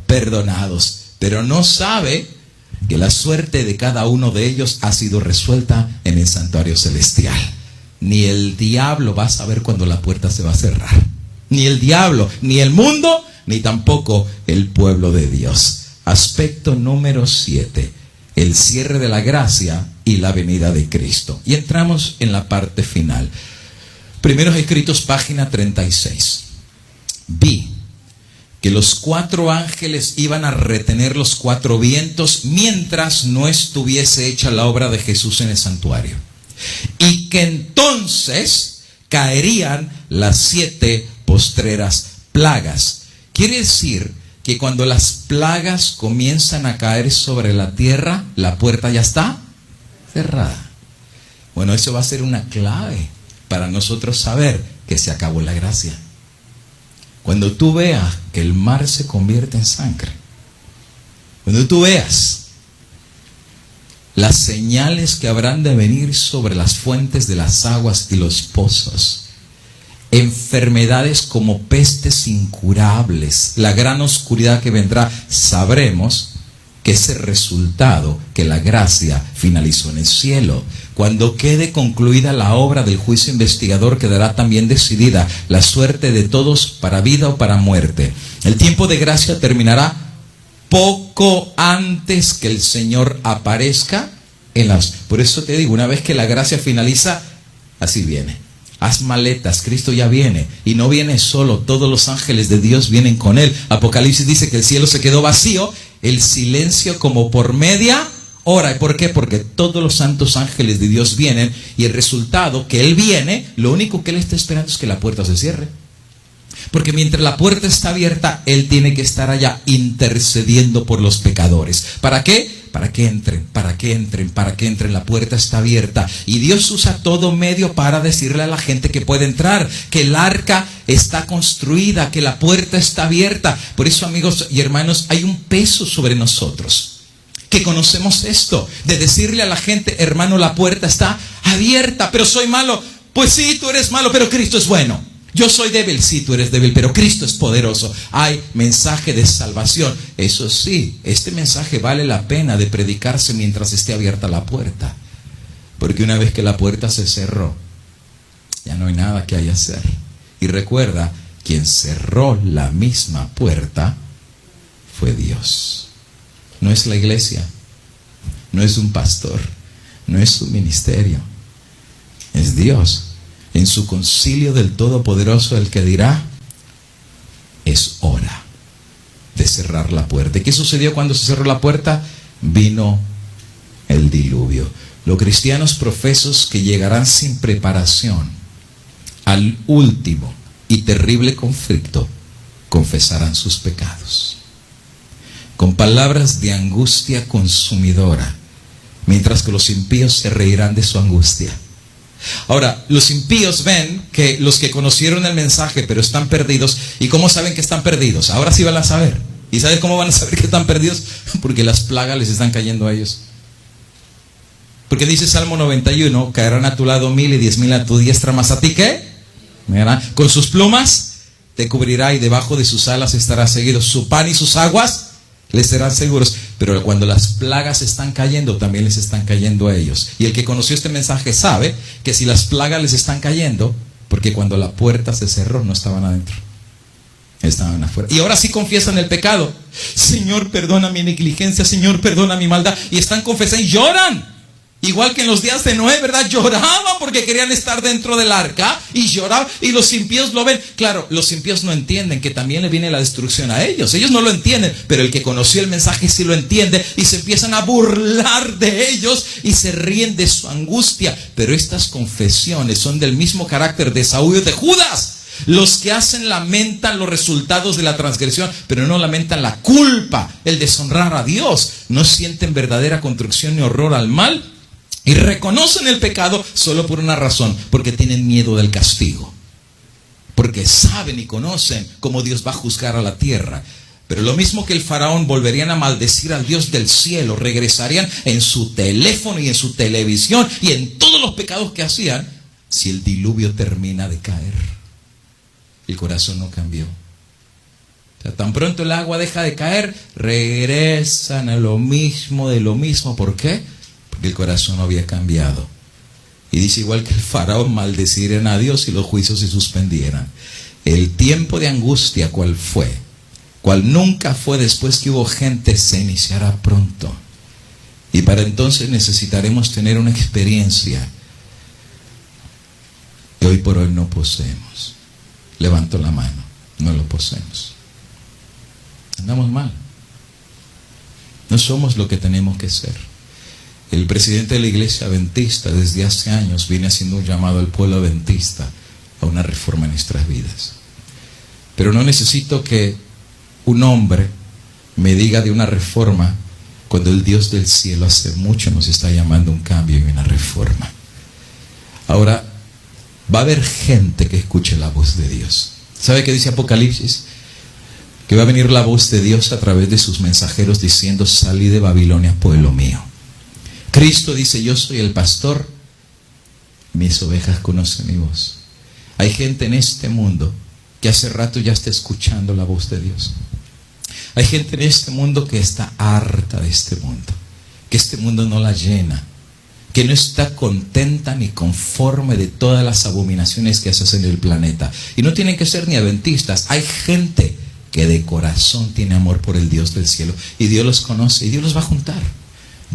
Perdonados. Pero no sabe que la suerte de cada uno de ellos ha sido resuelta en el santuario celestial. Ni el diablo va a saber cuando la puerta se va a cerrar. Ni el diablo, ni el mundo, ni tampoco el pueblo de Dios. Aspecto número 7. El cierre de la gracia y la venida de Cristo. Y entramos en la parte final. Primeros Escritos, página 36. Vi que los 4 ángeles iban a retener los 4 vientos mientras no estuviese hecha la obra de Jesús en el santuario. Y que entonces caerían las 7 postreras plagas. Quiere decir que cuando las plagas comienzan a caer sobre la tierra, la puerta ya está cerrada. Bueno, eso va a ser una clave para nosotros saber que se acabó la gracia. Cuando tú veas que el mar se convierte en sangre, cuando tú veas las señales que habrán de venir sobre las fuentes de las aguas y los pozos, enfermedades como pestes incurables, la gran oscuridad que vendrá, sabremos que ese resultado, que la gracia finalizó en el cielo. Cuando quede concluida la obra del juicio investigador, quedará también decidida la suerte de todos para vida o para muerte. El tiempo de gracia terminará poco antes que el Señor aparezca en las... Por eso te digo, una vez que la gracia finaliza, así viene. Haz maletas, Cristo ya viene. Y no viene solo, todos los ángeles de Dios vienen con Él. Apocalipsis dice que el cielo se quedó vacío, el silencio como por media hora. ¿Por qué? Porque todos los santos ángeles de Dios vienen, y el resultado que Él viene, lo único que Él está esperando es que la puerta se cierre. Porque mientras la puerta está abierta, Él tiene que estar allá intercediendo por los pecadores. ¿Para qué? Para que entren, para que entren, para que entren. La puerta está abierta. Y Dios usa todo medio para decirle a la gente que puede entrar, que el arca está construida, que la puerta está abierta. Por eso, amigos y hermanos, hay un peso sobre nosotros, que conocemos esto, de decirle a la gente: hermano, la puerta está abierta. Pero soy malo. Pues sí, tú eres malo, pero Cristo es bueno. Yo soy débil, sí, tú eres débil, pero Cristo es poderoso. Hay mensaje de salvación. Eso sí, este mensaje vale la pena de predicarse mientras esté abierta la puerta. Porque una vez que la puerta se cerró, ya no hay nada que haya hacer. Y recuerda, quien cerró la misma puerta fue Dios. No es la iglesia, no es un pastor, no es un ministerio, es Dios. En su concilio del Todopoderoso, el que dirá: es hora de cerrar la puerta. ¿Y qué sucedió cuando se cerró la puerta? Vino el diluvio. Los cristianos profesos que llegarán sin preparación al último y terrible conflicto confesarán sus pecados con palabras de angustia consumidora, mientras que los impíos se reirán de su angustia. Ahora, los impíos ven que los que conocieron el mensaje pero están perdidos. ¿Y cómo saben que están perdidos? Ahora sí van a saber. ¿Y sabes cómo van a saber que están perdidos? Porque las plagas les están cayendo a ellos. Porque dice Salmo 91: caerán a tu lado 1000 y 10,000 a tu diestra, mas a ti ¿qué? Con sus plumas te cubrirá, y debajo de sus alas estará seguido. Su pan y sus aguas les serán seguros. Pero cuando las plagas están cayendo, también les están cayendo a ellos. Y el que conoció este mensaje sabe que si las plagas les están cayendo, porque cuando la puerta se cerró no estaban adentro, estaban afuera. Y ahora sí confiesan el pecado. Señor, perdona mi negligencia, Señor, perdona mi maldad. Y están confesando y lloran. Igual que en los días de Noé, ¿verdad? Lloraban porque querían estar dentro del arca, y lloraban, y los impíos lo ven. Claro, los impíos no entienden que también le viene la destrucción a ellos. Ellos no lo entienden, pero el que conoció el mensaje sí lo entiende, y se empiezan a burlar de ellos y se ríen de su angustia. Pero estas confesiones son del mismo carácter de Saúl y de Judas. Los que hacen lamentan los resultados de la transgresión, pero no lamentan la culpa, el deshonrar a Dios. No sienten verdadera contrición ni horror al mal, y reconocen el pecado solo por una razón: porque tienen miedo del castigo. Porque saben y conocen cómo Dios va a juzgar a la tierra. Pero lo mismo que el faraón, volverían a maldecir al Dios del cielo. Regresarían en su teléfono y en su televisión y en todos los pecados que hacían, si el diluvio termina de caer. El corazón no cambió. O sea, tan pronto el agua deja de caer, regresan a lo mismo de lo mismo. ¿Por qué? El corazón no había cambiado. Y dice: igual que el faraón, maldecirían a Dios y los juicios se suspendieran. El tiempo de angustia, ¿cuál fue? ¿Cuál nunca fue después que hubo gente? Se iniciará pronto. Y para entonces necesitaremos tener una experiencia que hoy por hoy no poseemos. Levanto la mano, no lo poseemos. Andamos mal. No somos lo que tenemos que ser. El presidente de la iglesia adventista desde hace años viene haciendo un llamado al pueblo adventista a una reforma en nuestras vidas. Pero no necesito que un hombre me diga de una reforma cuando el Dios del cielo hace mucho nos está llamando a un cambio y una reforma. Ahora, va a haber gente que escuche la voz de Dios. ¿Sabe qué dice Apocalipsis? Que va a venir la voz de Dios a través de sus mensajeros diciendo: salí de Babilonia, pueblo mío. Cristo dice: yo soy el pastor, mis ovejas conocen mi voz. Hay gente en este mundo que hace rato ya está escuchando la voz de Dios. Hay gente en este mundo que está harta de este mundo, que este mundo no la llena, que no está contenta ni conforme de todas las abominaciones que haces en el planeta. Y no tienen que ser ni adventistas. Hay gente que de corazón tiene amor por el Dios del cielo. Y Dios los conoce y Dios los va a juntar.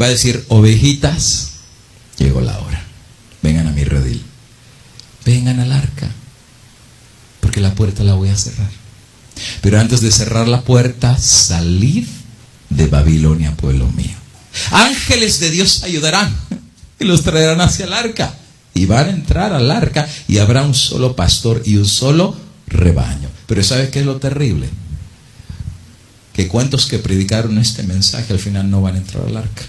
Va a decir: ovejitas, llegó la hora. Vengan a mi redil. Vengan al arca. Porque la puerta la voy a cerrar. Pero antes de cerrar la puerta, salid de Babilonia, pueblo mío. Ángeles de Dios ayudarán y los traerán hacia el arca. Y van a entrar al arca y habrá un solo pastor y un solo rebaño. Pero ¿sabe qué es lo terrible? Que cuantos que predicaron este mensaje al final no van a entrar al arca.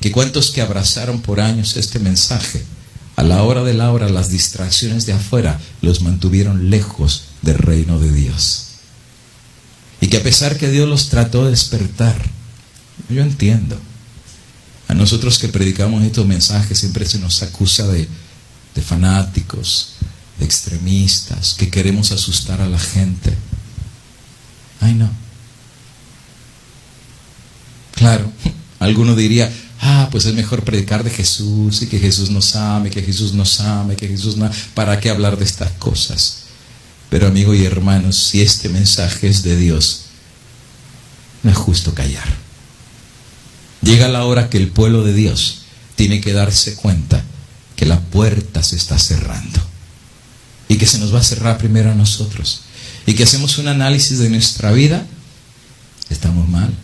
Que cuantos que abrazaron por años este mensaje, a la hora de la hora las distracciones de afuera los mantuvieron lejos del reino de Dios. Y que a pesar que Dios los trató de despertar, yo entiendo, a nosotros que predicamos estos mensajes siempre se nos acusa de fanáticos, de extremistas, que queremos asustar a la gente. Ay, no. Claro, alguno diría: pues es mejor predicar de Jesús y que Jesús nos ame, que Jesús nos ame, que Jesús no... ¿Para qué hablar de estas cosas? Pero amigo y hermanos, si este mensaje es de Dios, no es justo callar. Llega la hora que el pueblo de Dios tiene que darse cuenta que la puerta se está cerrando y que se nos va a cerrar primero a nosotros, y que hacemos un análisis de nuestra vida. Estamos mal.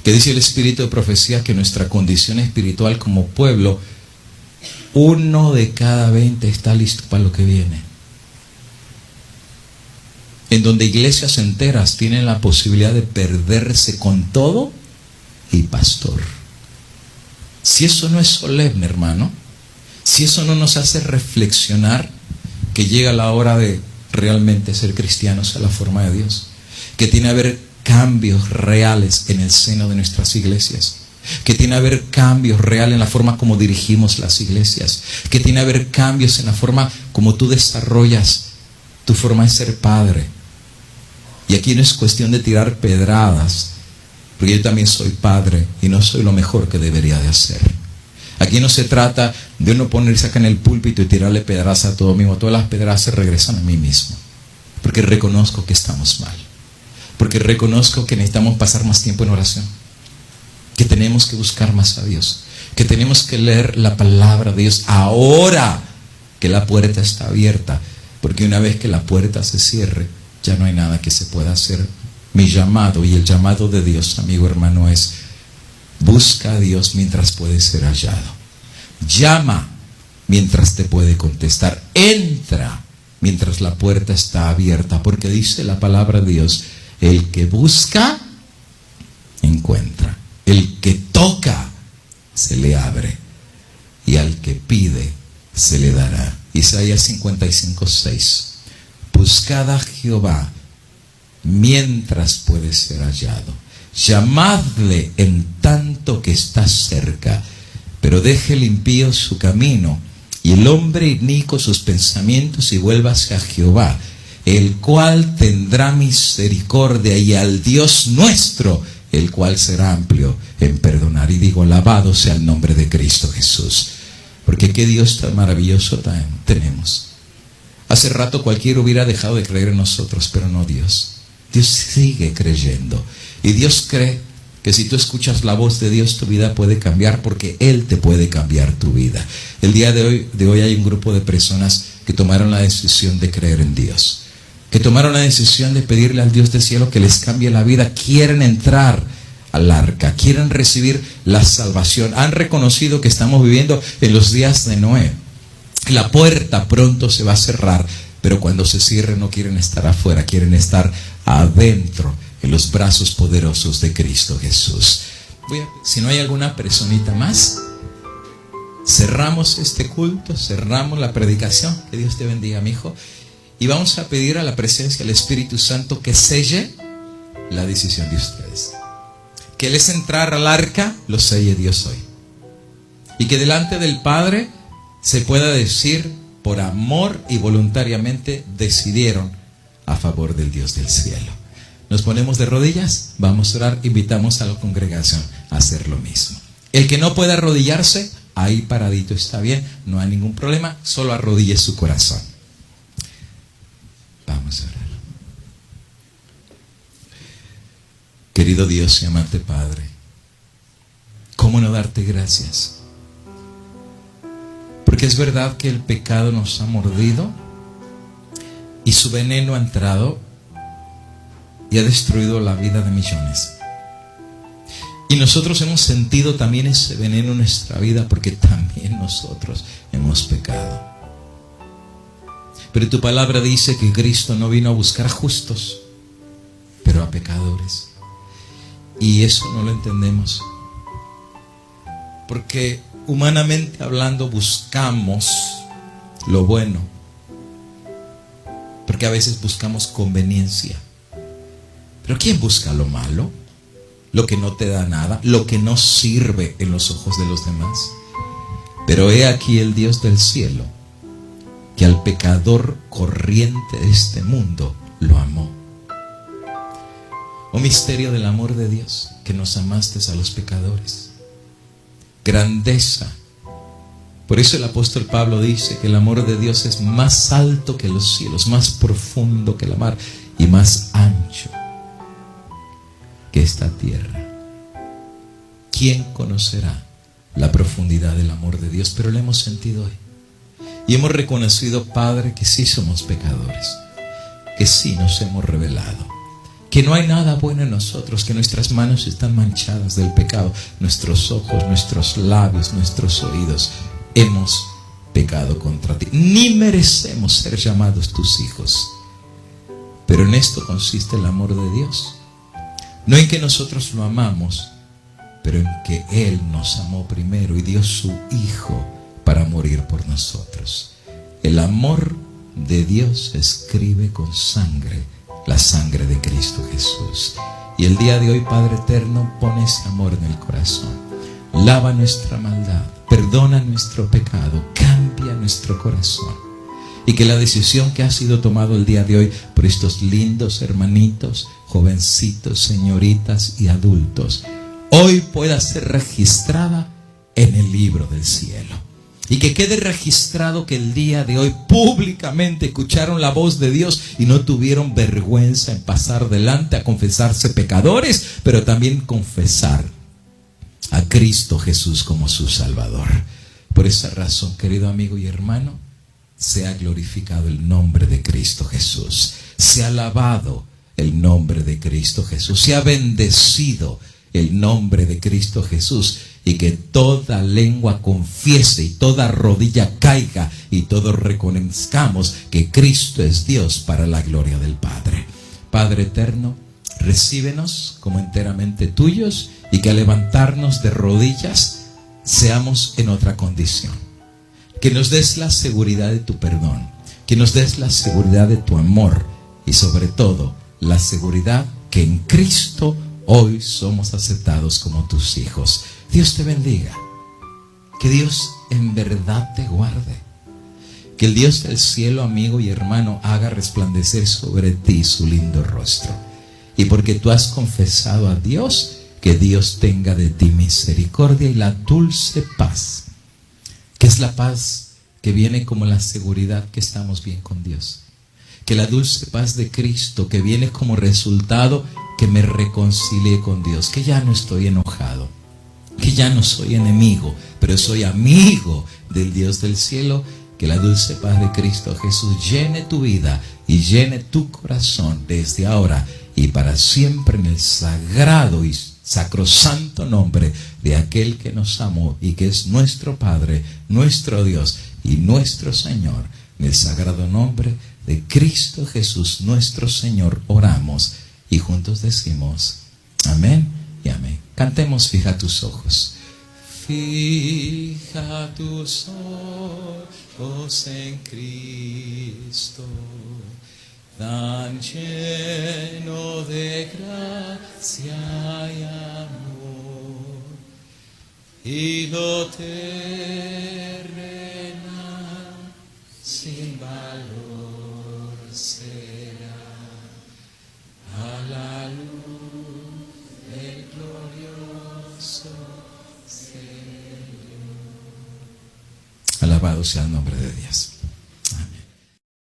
Que dice el Espíritu de Profecía que nuestra condición espiritual como pueblo, 1 de cada 20 está listo para lo que viene. En donde iglesias enteras tienen la posibilidad de perderse con todo y pastor. Si eso no es solemne, hermano, si eso no nos hace reflexionar que llega la hora de realmente ser cristianos a la forma de Dios, que tiene que haber cambios reales en el seno de nuestras iglesias, que tiene que haber cambios reales en la forma como dirigimos las iglesias, que tiene que haber cambios en la forma como tú desarrollas tu forma de ser padre. Y aquí no es cuestión de tirar pedradas, porque yo también soy padre y no soy lo mejor que debería de hacer. Aquí no se trata de uno ponerse acá en el púlpito y tirarle pedradas a todo mismo. Todas las pedradas se regresan a mí mismo, porque reconozco que estamos mal, porque reconozco que necesitamos pasar más tiempo en oración, que tenemos que buscar más a Dios, que tenemos que leer la palabra de Dios ahora que la puerta está abierta, porque una vez que la puerta se cierre, ya no hay nada que se pueda hacer. Mi llamado y el llamado de Dios, amigo hermano, es: busca a Dios mientras puede ser hallado. Llama mientras te puede contestar. Entra mientras la puerta está abierta, porque dice la palabra de Dios: el que busca, encuentra. El que toca, se le abre. Y al que pide, se le dará. Isaías 55:6. Buscad a Jehová mientras puede ser hallado. Llamadle en tanto que está cerca. Pero deje el impío su camino y el hombre inicuo sus pensamientos, y vuélvase a Jehová, el cual tendrá misericordia, y al Dios nuestro, el cual será amplio en perdonar. Y digo: alabado sea el nombre de Cristo Jesús. Porque qué Dios tan maravilloso tenemos. Hace rato cualquiera hubiera dejado de creer en nosotros, pero no Dios. Dios sigue creyendo. Y Dios cree que si tú escuchas la voz de Dios, tu vida puede cambiar, porque Él te puede cambiar tu vida. El día de hoy hay un grupo de personas que tomaron la decisión de creer en Dios, que tomaron la decisión de pedirle al Dios del cielo que les cambie la vida. Quieren entrar al arca, quieren recibir la salvación. Han reconocido que estamos viviendo en los días de Noé. La puerta pronto se va a cerrar, pero cuando se cierre no quieren estar afuera, quieren estar adentro, en los brazos poderosos de Cristo Jesús. Si no hay alguna personita más, cerramos este culto, cerramos la predicación. Que Dios te bendiga, mi hijo. Y vamos a pedir a la presencia del Espíritu Santo que selle la decisión de ustedes. Que les entrar al arca, lo selle Dios hoy. Y que delante del Padre se pueda decir: por amor y voluntariamente decidieron a favor del Dios del cielo. Nos ponemos de rodillas, vamos a orar, invitamos a la congregación a hacer lo mismo. El que no pueda arrodillarse, ahí paradito está bien, no hay ningún problema, solo arrodille su corazón. Vamos a orar. Querido Dios y amante Padre, ¿cómo no darte gracias? Porque es verdad que el pecado nos ha mordido y su veneno ha entrado y ha destruido la vida de millones. Y nosotros hemos sentido también ese veneno en nuestra vida porque también nosotros hemos pecado. Pero tu palabra dice que Cristo no vino a buscar justos, pero a pecadores. Y eso no lo entendemos. Porque humanamente hablando buscamos lo bueno. Porque a veces buscamos conveniencia. Pero ¿quién busca lo malo? Lo que no te da nada, lo que no sirve en los ojos de los demás. Pero he aquí el Dios del cielo, que al pecador corriente de este mundo lo amó. Oh misterio del amor de Dios, que nos amaste a los pecadores. Grandeza. Por eso el apóstol Pablo dice que el amor de Dios es más alto que los cielos, más profundo que la mar y más ancho que esta tierra. ¿Quién conocerá la profundidad del amor de Dios? Pero lo hemos sentido hoy. Y hemos reconocido, Padre, que sí somos pecadores, que sí nos hemos rebelado, que no hay nada bueno en nosotros, que nuestras manos están manchadas del pecado, nuestros ojos, nuestros labios, nuestros oídos, hemos pecado contra ti. Ni merecemos ser llamados tus hijos. Pero en esto consiste el amor de Dios. No en que nosotros lo amamos, pero en que Él nos amó primero y dio su Hijo para morir por nosotros. El amor de Dios se escribe con sangre, la sangre de Cristo Jesús. Y el día de hoy, Padre eterno, pone ese amor en el corazón. Lava nuestra maldad, perdona nuestro pecado, cambia nuestro corazón. Y que la decisión que ha sido tomada el día de hoy por estos lindos hermanitos, jovencitos, señoritas y adultos, hoy pueda ser registrada en el libro del cielo. Y que quede registrado que el día de hoy públicamente escucharon la voz de Dios y no tuvieron vergüenza en pasar delante a confesarse pecadores, pero también confesar a Cristo Jesús como su Salvador. Por esa razón, querido amigo y hermano, sea glorificado el nombre de Cristo Jesús, sea alabado el nombre de Cristo Jesús, sea bendecido el nombre de Cristo Jesús, y que toda lengua confiese y toda rodilla caiga y todos reconozcamos que Cristo es Dios para la gloria del Padre. Padre eterno, recíbenos como enteramente tuyos y que al levantarnos de rodillas seamos en otra condición. Que nos des la seguridad de tu perdón, que nos des la seguridad de tu amor y sobre todo la seguridad que en Cristo hoy somos aceptados como tus hijos. Dios te bendiga. Que Dios en verdad te guarde. Que el Dios del cielo, amigo y hermano, haga resplandecer sobre ti su lindo rostro. Y porque tú has confesado a Dios, que Dios tenga de ti misericordia y la dulce paz, que es la paz que viene como la seguridad que estamos bien con Dios. Que la dulce paz de Cristo, que viene como resultado que me reconcilié con Dios, que ya no estoy enojado, que ya no soy enemigo, pero soy amigo del Dios del cielo. Que la dulce paz de Cristo Jesús llene tu vida y llene tu corazón desde ahora y para siempre en el sagrado y sacrosanto nombre de aquel que nos amó y que es nuestro Padre, nuestro Dios y nuestro Señor. En el sagrado nombre de Cristo Jesús, nuestro Señor, oramos y juntos decimos amén y amén. Cantemos, fija tus ojos. Fija tus ojos en Cristo, tan lleno de gracia y amor, y lo terrenal sin valor será a la luz del glorioso Señor. Alabado sea el nombre de Dios.